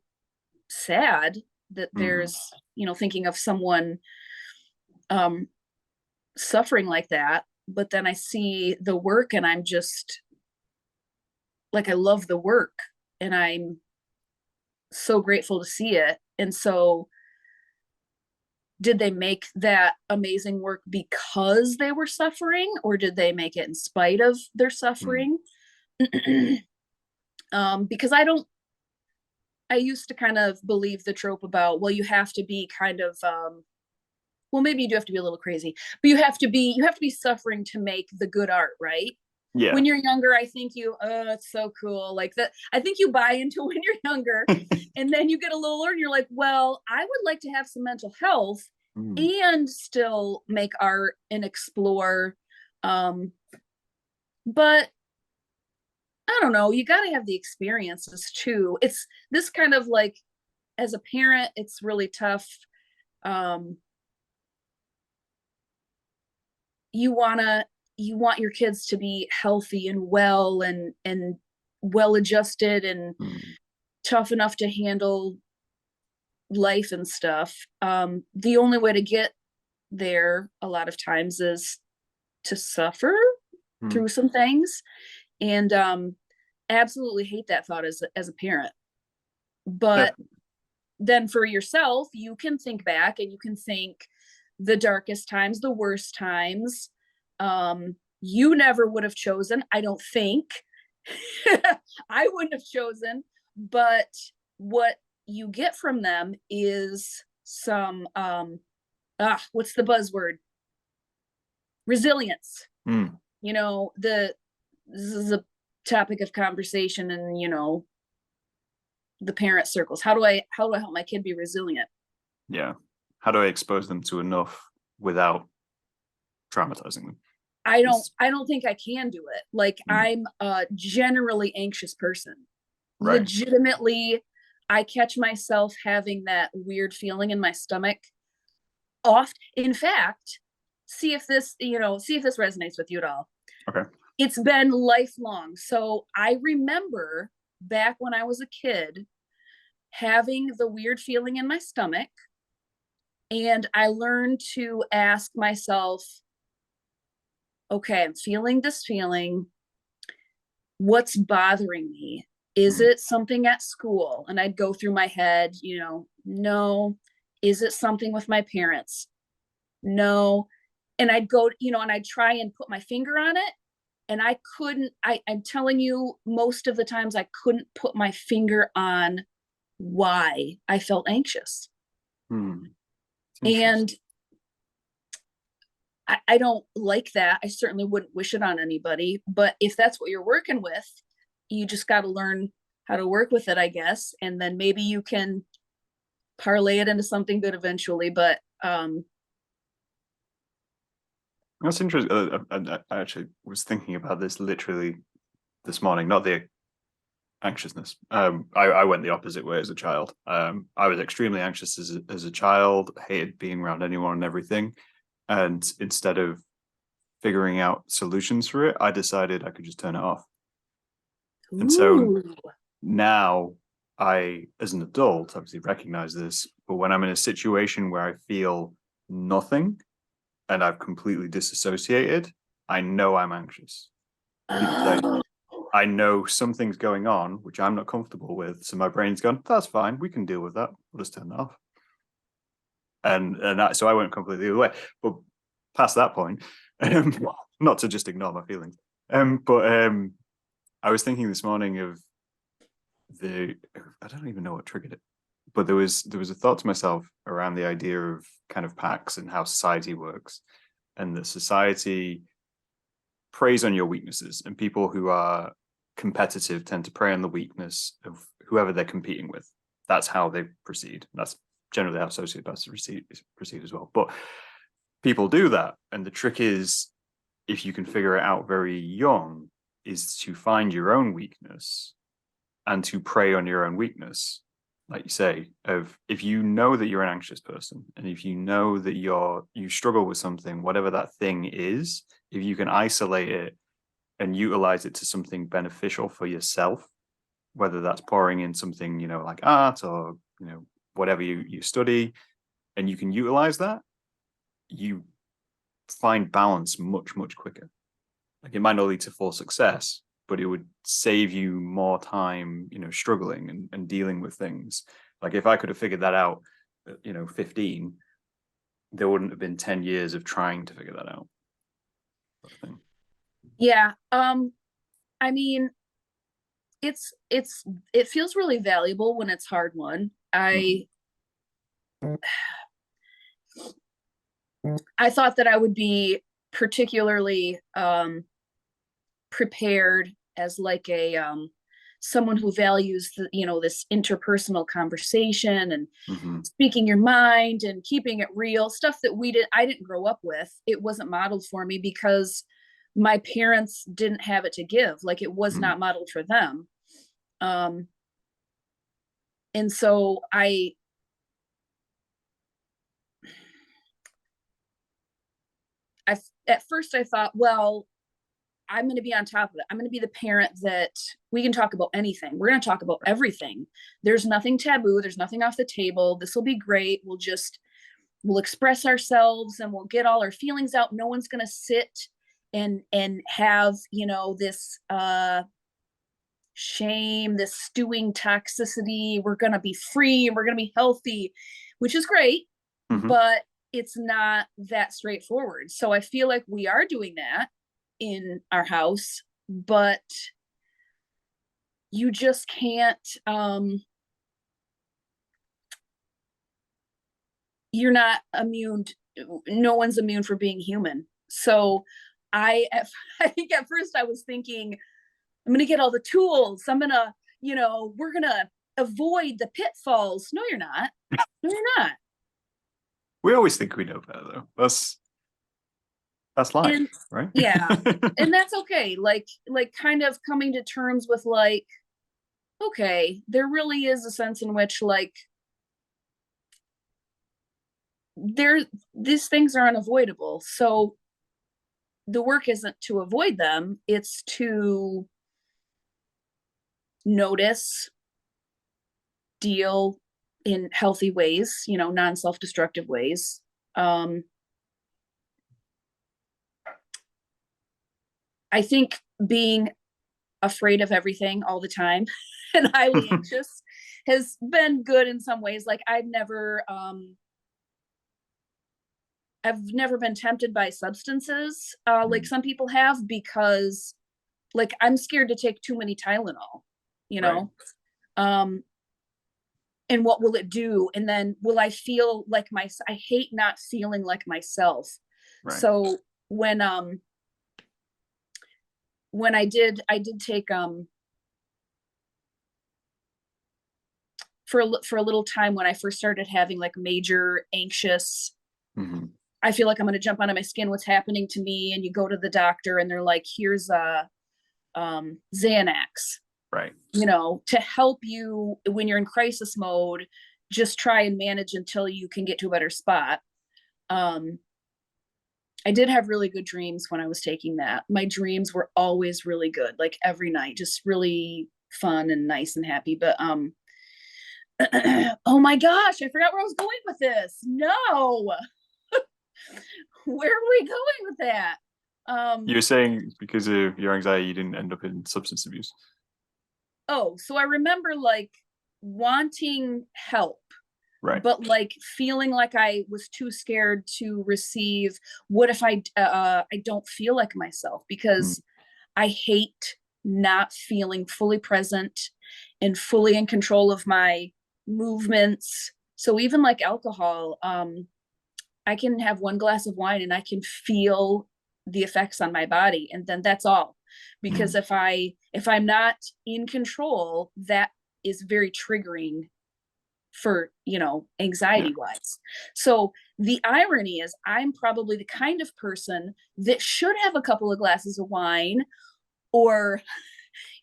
sad that there's, thinking of someone suffering like that, but then I see the work and I'm just like, I love the work and I'm so grateful to see it. And so did they make that amazing work because they were suffering, or did they make it in spite of their suffering? Because I used to kind of believe the trope about, well, you have to be kind of well, maybe you do have to be a little crazy, but you have to be suffering to make the good art, right? Yeah. When you're younger, I think it's so cool. Like that, I think you buy into when you're younger, and then you get a little older and you're like, well, I would like to have some mental health and still make art and explore. But I don't know, you got to have the experiences too. It's this kind of like, as a parent, it's really tough. You want your kids to be healthy and well and well adjusted and tough enough to handle life and stuff. The only way to get there a lot of times is to suffer through some things, and absolutely hate that thought as a parent. But then for yourself, you can think back and you can think the darkest times, the worst times, you never would have chosen, I don't think. I wouldn't have chosen, but what you get from them is some what's the buzzword? Resilience. This is a topic of conversation, and the parent circles? How do I help my kid be resilient? Yeah. How do I expose them to enough without traumatizing them? I don't think I can do it. Like, I'm a generally anxious person. Right. Legitimately, I catch myself having that weird feeling in my stomach oft. In fact, see if this resonates with you at all. Okay. It's been lifelong. So I remember back when I was a kid having the weird feeling in my stomach, and I learned to ask myself, okay, I'm feeling this feeling. What's bothering me? Is it something at school? And I'd go through my head, no. Is it something with my parents? No. And I'd go, and I'd try and put my finger on it. And I couldn't, I'm telling you, most of the times I couldn't put my finger on why I felt anxious. And I don't like that. I certainly wouldn't wish it on anybody. But if that's what you're working with, you just got to learn how to work with it, I guess. And then maybe you can parlay it into something good eventually. But that's interesting. I actually was thinking about this literally this morning, not the anxiousness. I went the opposite way as a child. I was extremely anxious as a child, hated being around anyone and everything. And instead of figuring out solutions for it, I decided I could just turn it off. And so now I, as an adult, obviously recognize this, but when I'm in a situation where I feel nothing and I've completely disassociated, I know I'm anxious. Because I know something's going on, which I'm not comfortable with. So my brain's gone, that's fine. We can deal with that. We'll just turn that off. So I went completely the other way. But past that point, not to just ignore my feelings, but I was thinking this morning of I don't even know what triggered it, but there was a thought to myself around the idea of kind of packs and how society works, and that society preys on your weaknesses, and people who are competitive tend to prey on the weakness of whoever they're competing with. That's how they proceed. That's generally how sociopaths proceed as well. But people do that, and the trick is, if you can figure it out very young, is to find your own weakness and to prey on your own weakness. Like you say, if you know that you're an anxious person, and if you know that you struggle with something, whatever that thing is, if you can isolate it and utilize it to something beneficial for yourself, whether that's pouring in something, like art or, whatever you study, and you can utilize that, you find balance much, much quicker. Like, it might not lead to full success, but it would save you more time, struggling and dealing with things. Like, if I could have figured that out at, 15, there wouldn't have been 10 years of trying to figure that out. Yeah. I mean, it feels really valuable when it's hard won. I thought that I would be particularly prepared as like a someone who values this interpersonal conversation and speaking your mind and keeping it real, stuff that I didn't grow up with. It wasn't modeled for me because my parents didn't have it to give. Like, it was not modeled for them. And so at first I thought, well, I'm going to be on top of it. I'm going to be the parent that we can talk about anything. We're going to talk about everything. There's nothing taboo. There's nothing off the table. This will be great. We'll express ourselves and we'll get all our feelings out. No one's going to sit and have, this shame, this stewing toxicity. We're going to be free and we're going to be healthy, which is great, but it's not that straightforward. So I feel like we are doing that in our house, but you just can't, you're not immune. No one's immune for being human. So I think at first I was thinking, I'm going to get all the tools. I'm going to, we're going to avoid the pitfalls. No, you're not. No, you're not. We always think we know better, though. That's life, And right? yeah, and that's okay. Like kind of coming to terms with like, okay, there really is a sense in which like there these things are unavoidable. So the work isn't to avoid them, it's to notice, deal in healthy ways, you know, non-self-destructive ways. Um, I think being afraid of everything all the time and highly anxious has been good in some ways. Like I've never been tempted by substances like some people have, because like I'm scared to take too many Tylenol, you Right. know. Um and what will it do? And then will I feel like I hate not feeling like myself. Right. So when I did take for a little time when I first started having like major anxious, I feel like I'm going to jump out of my skin, what's happening to me, and you go to the doctor and they're like, here's a Xanax, Right. you know, to help you when you're in crisis mode, just try and manage until you can get to a better spot. I did have really good dreams when I was taking that. My dreams were always really good, like every night, just really fun and nice and happy. But oh my gosh, I forgot where I was going with this. No. Where were we going with that? You were saying because of your anxiety, you didn't end up in substance abuse. Oh, so I remember like wanting help, Right. but like feeling like I was too scared to receive. What if I don't feel like myself? Because I hate not feeling fully present and fully in control of my movements. So even like alcohol, I can have one glass of wine and I can feel the effects on my body, and then that's all. Because if I'm not in control, that is very triggering for, you know, anxiety wise. So the irony is I'm probably the kind of person that should have a couple of glasses of wine, or,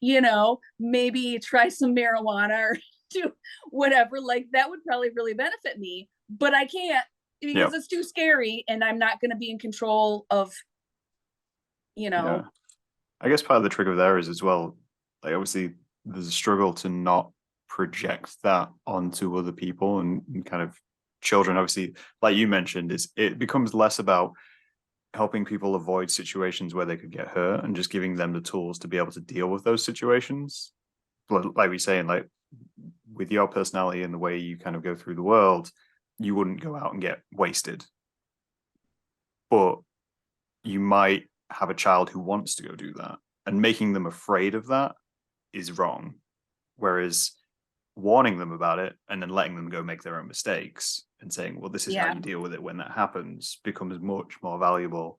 you know, maybe try some marijuana or do whatever. Like that would probably really benefit me, but I can't because it's too scary and I'm not going to be in control of, you know. Yeah. I guess part of the trigger there is as well, like obviously there's a struggle to not project that onto other people and kind of children. Obviously, like you mentioned, it becomes less about helping people avoid situations where they could get hurt and just giving them the tools to be able to deal with those situations. Like we saying, like with your personality and the way you kind of go through the world, you wouldn't go out and get wasted, but you might have a child who wants to go do that, and making them afraid of that is wrong. Whereas warning them about it and then letting them go make their own mistakes and saying, well, this is how you deal with it when that happens, becomes much more valuable.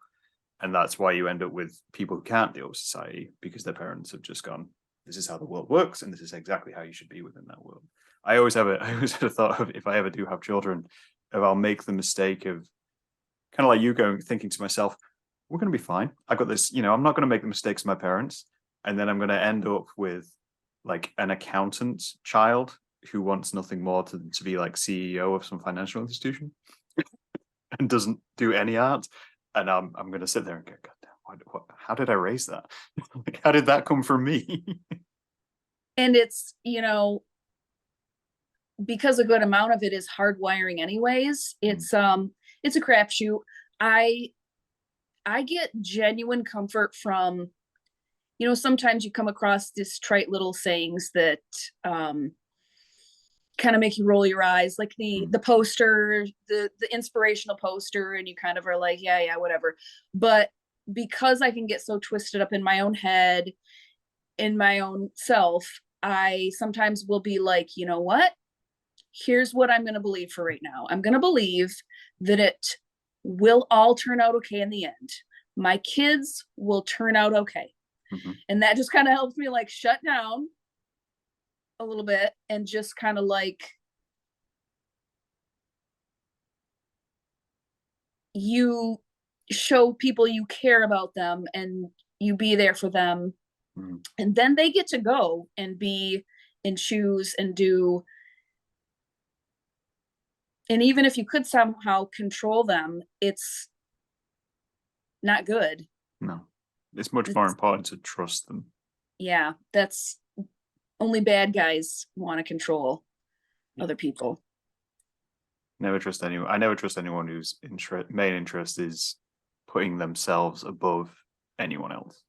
And that's why you end up with people who can't deal with society, because their parents have just gone, this is how the world works and this is exactly how you should be within that world. I always had a thought of, if I ever do have children, if I'll make the mistake of kind of like you thinking to myself, we're going to be fine. I've got this, you know, I'm not going to make the mistakes of my parents. And then I'm going to end up with like an accountant child who wants nothing more to be like CEO of some financial institution and doesn't do any art. And I'm going to sit there and go, God damn, how did I raise that? Like, how did that come from me? And it's, you know, because a good amount of it is hardwiring anyways, it's a crapshoot. I get genuine comfort from, you know, sometimes you come across this trite little sayings that kind of make you roll your eyes, like the poster, the inspirational poster, and you kind of are like, yeah, whatever. But because I can get so twisted up in my own head, in my own self, I sometimes will be like, you know what? Here's what I'm going to believe for right now. I'm going to believe that it will all turn out okay in the end. My kids will turn out okay. And that just kind of helps me like shut down. a little bit and just kind of like, you show people you care about them and you be there for them. Mm. And then they get to go and be and choose and do. And even if you could somehow control them, it's not good. No, it's much more important to trust them. Yeah, that's only bad guys want to control other people. Never trust anyone. I never trust anyone whose main interest is putting themselves above anyone else.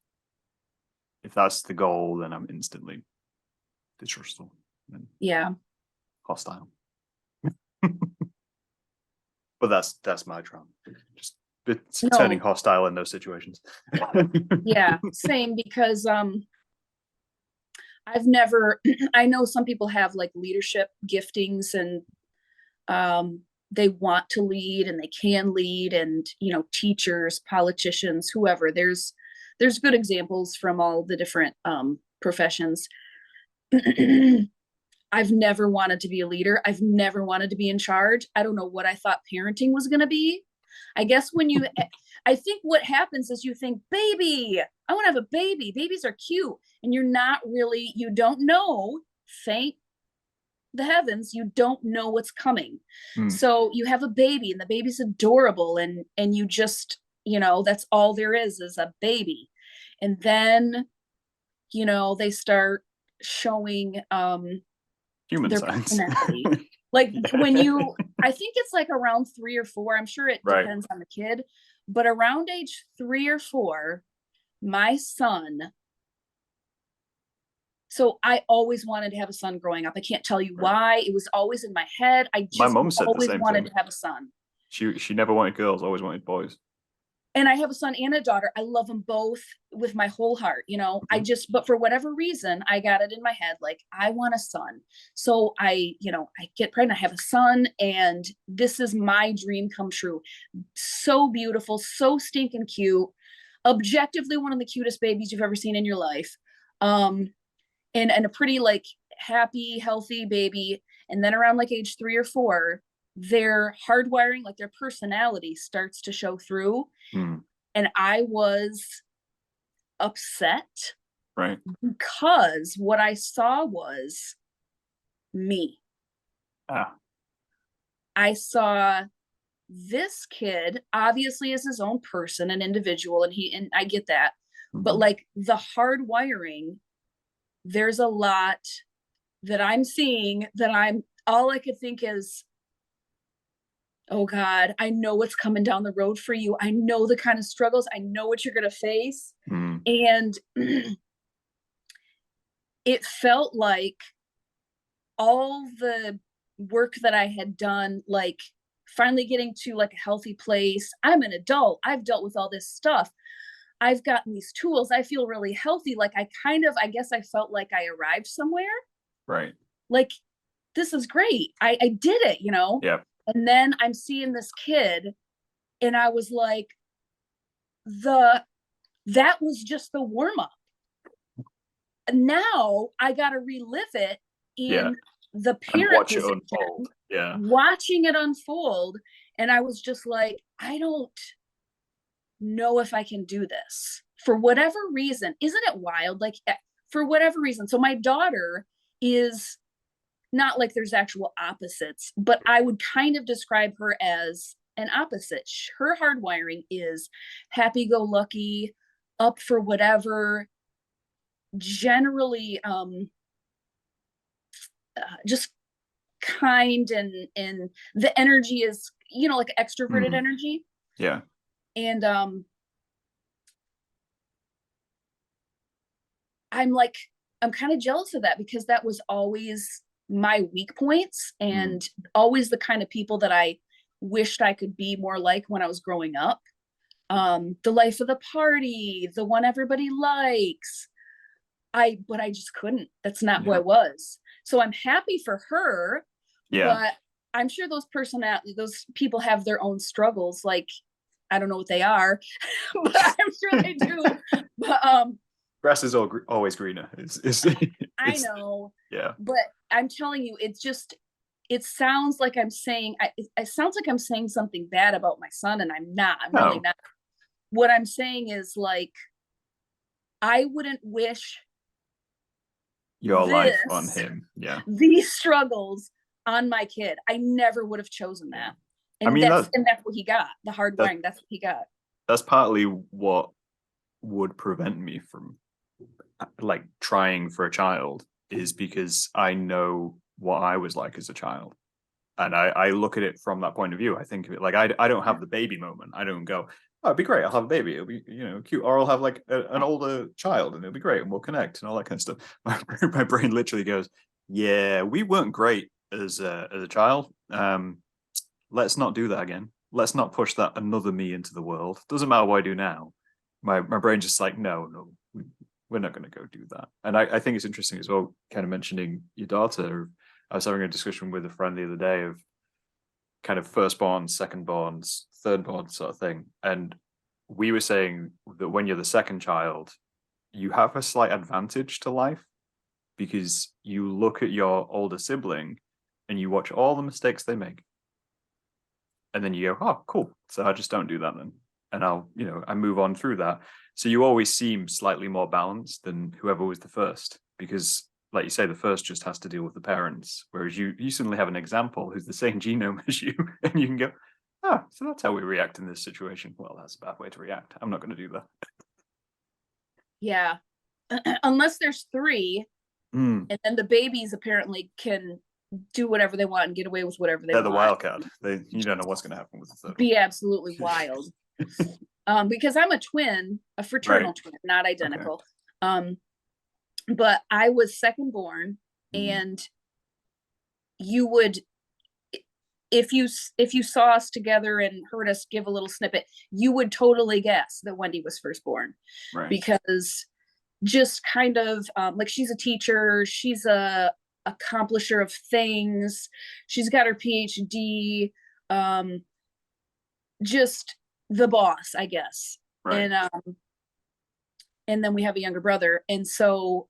If that's the goal, then I'm instantly distrustful and hostile. But that's my trauma. Just turning hostile in those situations. Yeah, same, because I've never I know some people have like leadership giftings and they want to lead and they can lead, and teachers, politicians, whoever. There's good examples from all the different professions. I've never wanted to be a leader. I've never wanted to be in charge. I don't know what I thought parenting was going to be. I guess I think what happens is you think, baby, I want to have a baby. Babies are cute. And you don't know, thank the heavens, you don't know what's coming. So you have a baby and the baby's adorable and you just, that's all there is a baby. And then, they start showing human their signs. personality. Like I think it's like around 3 or 4. I'm sure it depends on the kid, but around age 3 or 4, my son. So I always wanted to have a son growing up. I can't tell you why. It was always in my head. I just my mom said always the same wanted thing. to have a son. She never wanted girls, always wanted boys. And I have a son and a daughter. I love them both with my whole heart, but for whatever reason, I got it in my head, like, I want a son. So I get pregnant, I have a son, and this is my dream come true. So beautiful, so stinking cute, objectively one of the cutest babies you've ever seen in your life. And a pretty like happy, healthy baby. And then around like age 3 or 4, their hardwiring, like their personality starts to show through. And I was upset, right? Because what I saw was me. I saw this kid obviously is his own person, an individual, and I get that. But like the hardwiring, there's a lot that I'm seeing that all I could think is, oh God, I know what's coming down the road for you. I know the kind of struggles. I know what you're going to face. And it felt like all the work that I had done, like finally getting to like a healthy place. I'm an adult. I've dealt with all this stuff. I've gotten these tools. I feel really healthy. Like I guess I felt like I arrived somewhere. Right. Like, this is great. I did it, Yeah. And then I'm seeing this kid and I was like, that was just the warm up. Now I got to relive it in the parent position, watching it unfold. And I was just like, I don't know if I can do this for whatever reason. Isn't it wild? Like, for whatever reason. So my daughter is not like there's actual opposites, but I would kind of describe her as an opposite. Her hardwiring is happy-go-lucky, up for whatever, generally just kind, and the energy is, like extroverted energy. Yeah. And I'm kind of jealous of that, because that was always my weak points and always the kind of people that I wished I could be more like when I was growing up. The life of the party, the one everybody likes. But I just couldn't. That's not who I was. So I'm happy for her. Yeah. But I'm sure those people have their own struggles. Like, I don't know what they are, but I'm sure they do. But Grass is always greener. I know, yeah. but I'm telling you, it sounds like I'm saying, it sounds like I'm saying something bad about my son, and I'm not. I'm really No, not. What I'm saying is, like, I wouldn't wish your life on this, him. Yeah. these struggles on my kid. I never would have chosen Yeah. that. I And mean that's what he got. The hard that wiring, that's what he got. that's partly what would prevent me from like trying for a child, is because I know what I was like as a child. And I look at it from that point of view. I think of it like I don't have the baby moment. I don't go, oh, it'd be great. I'll have a baby. It'll be, cute. Or I'll have like an older child and it'll be great and we'll connect and all that kind of stuff. My brain literally goes, yeah, we weren't great as a child. Let's not do that again. Let's not push that another me into the world. Doesn't matter what I do now. My brain's just like, no, we're not going to go do that. And I think it's interesting as well, kind of mentioning your daughter. I was having a discussion with a friend the other day of kind of firstborn, secondborns, thirdborn sort of thing. And we were saying that when you're the second child, you have a slight advantage to life because you look at your older sibling and you watch all the mistakes they make. And then you go, oh, cool. So I just don't do that then. And I move on through that. So you always seem slightly more balanced than whoever was the first, because like you say, the first just has to deal with the parents, whereas you suddenly have an example who's the same genome as you, and you can go, so that's how we react in this situation. Well, that's a bad way to react. I'm not going to do that. Yeah. Unless there's three, and then the babies apparently can do whatever they want and get away with whatever they They're want. The wild card. You don't know what's going to happen with the third be absolutely wild. Because I'm a twin, a fraternal twin, not identical. Okay. But I was second born, and you would, if you saw us together and heard us give a little snippet, you would totally guess that Wendy was firstborn, because just kind of like, she's a teacher, she's a accomplisher of things, she's got her PhD, just the boss, I guess. And then we have a younger brother, and so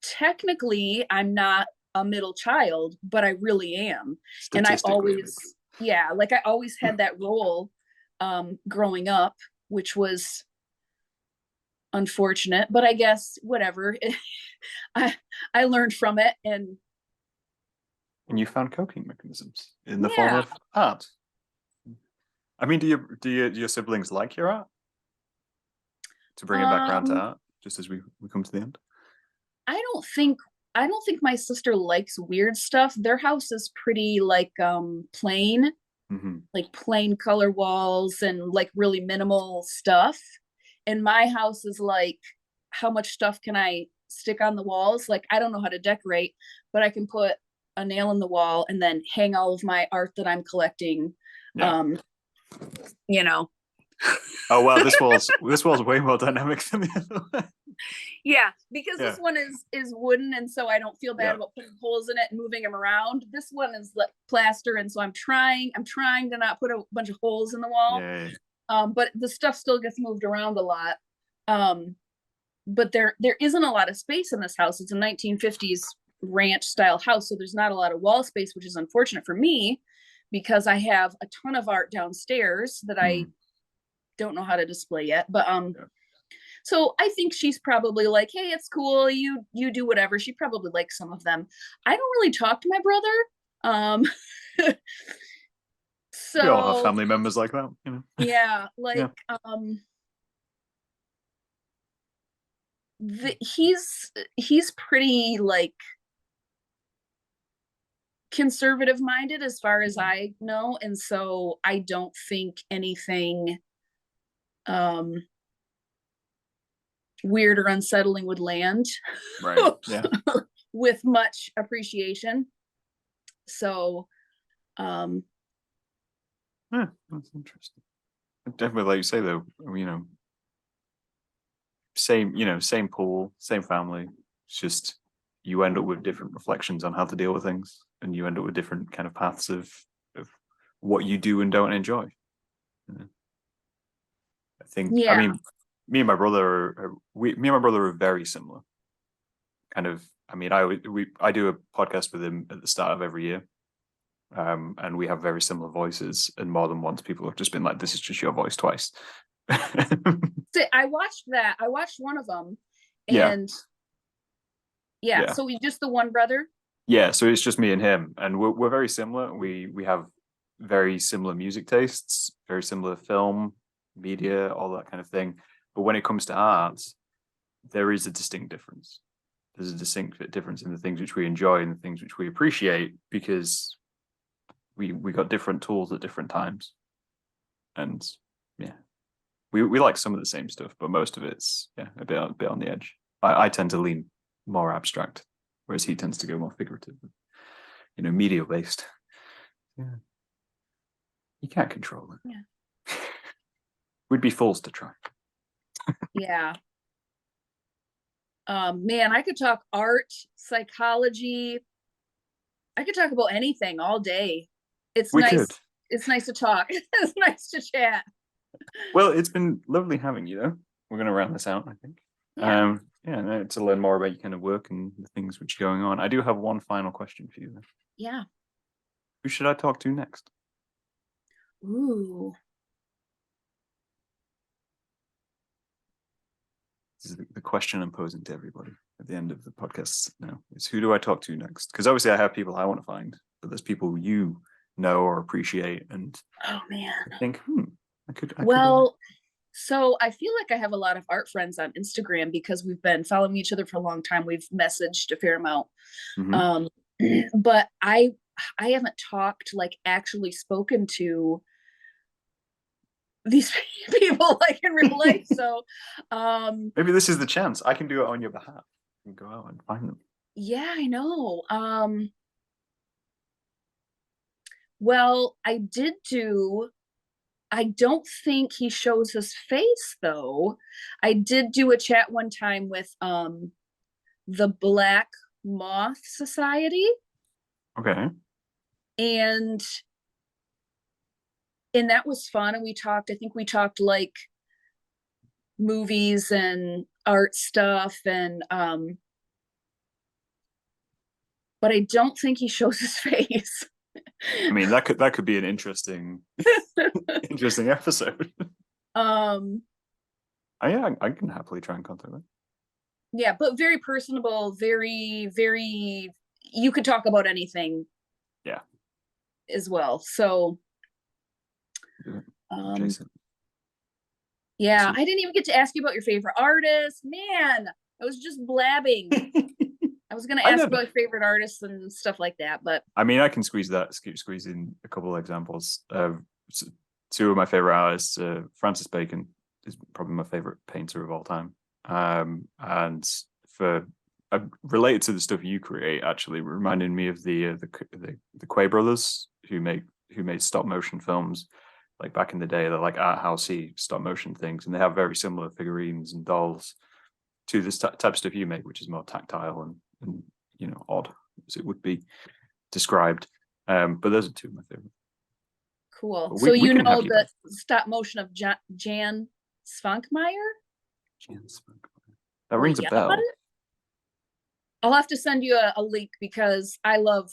technically I'm not a middle child, but I really am. And I always I always had that role growing up, which was unfortunate, but I guess whatever. I learned from it, and you found coping mechanisms in the form of art. I mean, do your siblings like your art? To bring it back around to art, just as we come to the end. I don't think my sister likes weird stuff. Their house is pretty like plain, like plain color walls and like really minimal stuff. And my house is like, how much stuff can I stick on the walls? Like, I don't know how to decorate, but I can put a nail in the wall and then hang all of my art that I'm collecting. Oh wow, this wall's way more dynamic than the other one. Yeah, because this one is wooden, and so I don't feel bad about putting holes in it and moving them around. This one is like plaster, and so I'm trying to not put a bunch of holes in the wall. But the stuff still gets moved around a lot. But there isn't a lot of space in this house. It's a 1950s ranch style house, so there's not a lot of wall space, which is unfortunate for me, because I have a ton of art downstairs that I don't know how to display yet. But so I think she's probably like, hey, it's cool, you do whatever. She probably likes some of them. I don't really talk to my brother. So we all have family members like that, he's pretty like conservative minded as far as I know, and so I don't think anything weird or unsettling would land with much appreciation. So that's interesting. Definitely, like you say though, same pool, same family. It's just you end up with different reflections on how to deal with things, and you end up with different kind of paths of what you do and don't enjoy. I think. I mean, me and my brother me and my brother are very similar. Kind of, I mean, I do a podcast with him at the start of every year. And we have very similar voices, and more than once people have just been like, this is just your voice twice. I watched that. I watched one of them, Yeah. and yeah. So we just the one brother. Yeah, so it's just me and him, and we're very similar. We have very similar music tastes, very similar film, media, all that kind of thing. But when it comes to art, there is a distinct difference. There's a distinct difference in the things which we enjoy and the things which we appreciate, because we got different tools at different times. And yeah, we like some of the same stuff, but most of it's a bit on the edge. I tend to lean more abstract, whereas he tends to go more figurative, media based. Yeah, you can't control it. Yeah, we'd be fools to try. Yeah. Man, I could talk art, psychology. I could talk about anything all day. It's nice. It's nice to talk. It's nice to chat. Well, it's been lovely having you, though. We're going to round this out, I think. Yeah. To learn more about your kind of work and the things which are going on. I do have one final question for you, though. Yeah. Who should I talk to next? Ooh. This is the question I'm posing to everybody at the end of the podcast now. Is who do I talk to next? Because obviously I have people I want to find, but there's people you know or appreciate, and oh man, I think I could. So I feel like I have a lot of art friends on Instagram because we've been following each other for a long time. We've messaged a fair amount. But I haven't talked, like actually spoken to these people like in real life. So maybe this is the chance. I can do it on your behalf and go out and find them. Yeah, I know. Well, I don't think he shows his face though. I did do a chat one time with the Black Moth Society. Okay. And that was fun. And I think we talked like movies and art stuff, and but I don't think he shows his face. I mean, that could be an interesting episode. I can happily try and contact them. Yeah, but very personable, very, very, you could talk about anything. Yeah. As well. So Jason. Yeah, I didn't even get to ask you about your favorite artist. Man, I was just blabbing. I was going to ask about your favorite artists and stuff like that, but I mean, I can squeeze in a couple of examples. Two of my favorite artists, Francis Bacon is probably my favorite painter of all time. And related to the stuff you create, actually reminded me of the Quay brothers who made stop motion films. Like back in the day, they're like art housey stop motion things, and they have very similar figurines and dolls to this type of stuff you make, which is more tactile and odd as it would be described. But those are two of my favorite. Cool. So the stop motion of Jan Svankmajer? Jan Svankmajer. That rings a bell. I'll have to send you a link because I love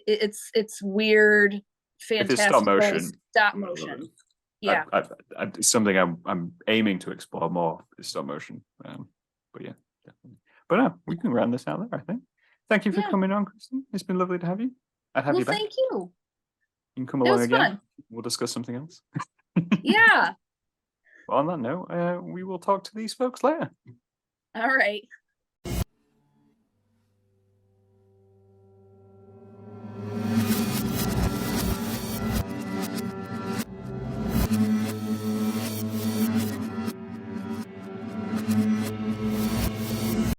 it's weird. Fantastic stop motion. Yeah, it's something I'm aiming to explore more is stop motion. But yeah, definitely. But we can round this out there, I think. Thank you for coming on, Kristin. It's been lovely to have you. I'd have you back. Thank you. You can come along again. Fun. We'll discuss something else. Yeah. Well, on that note, we will talk to these folks later. All right.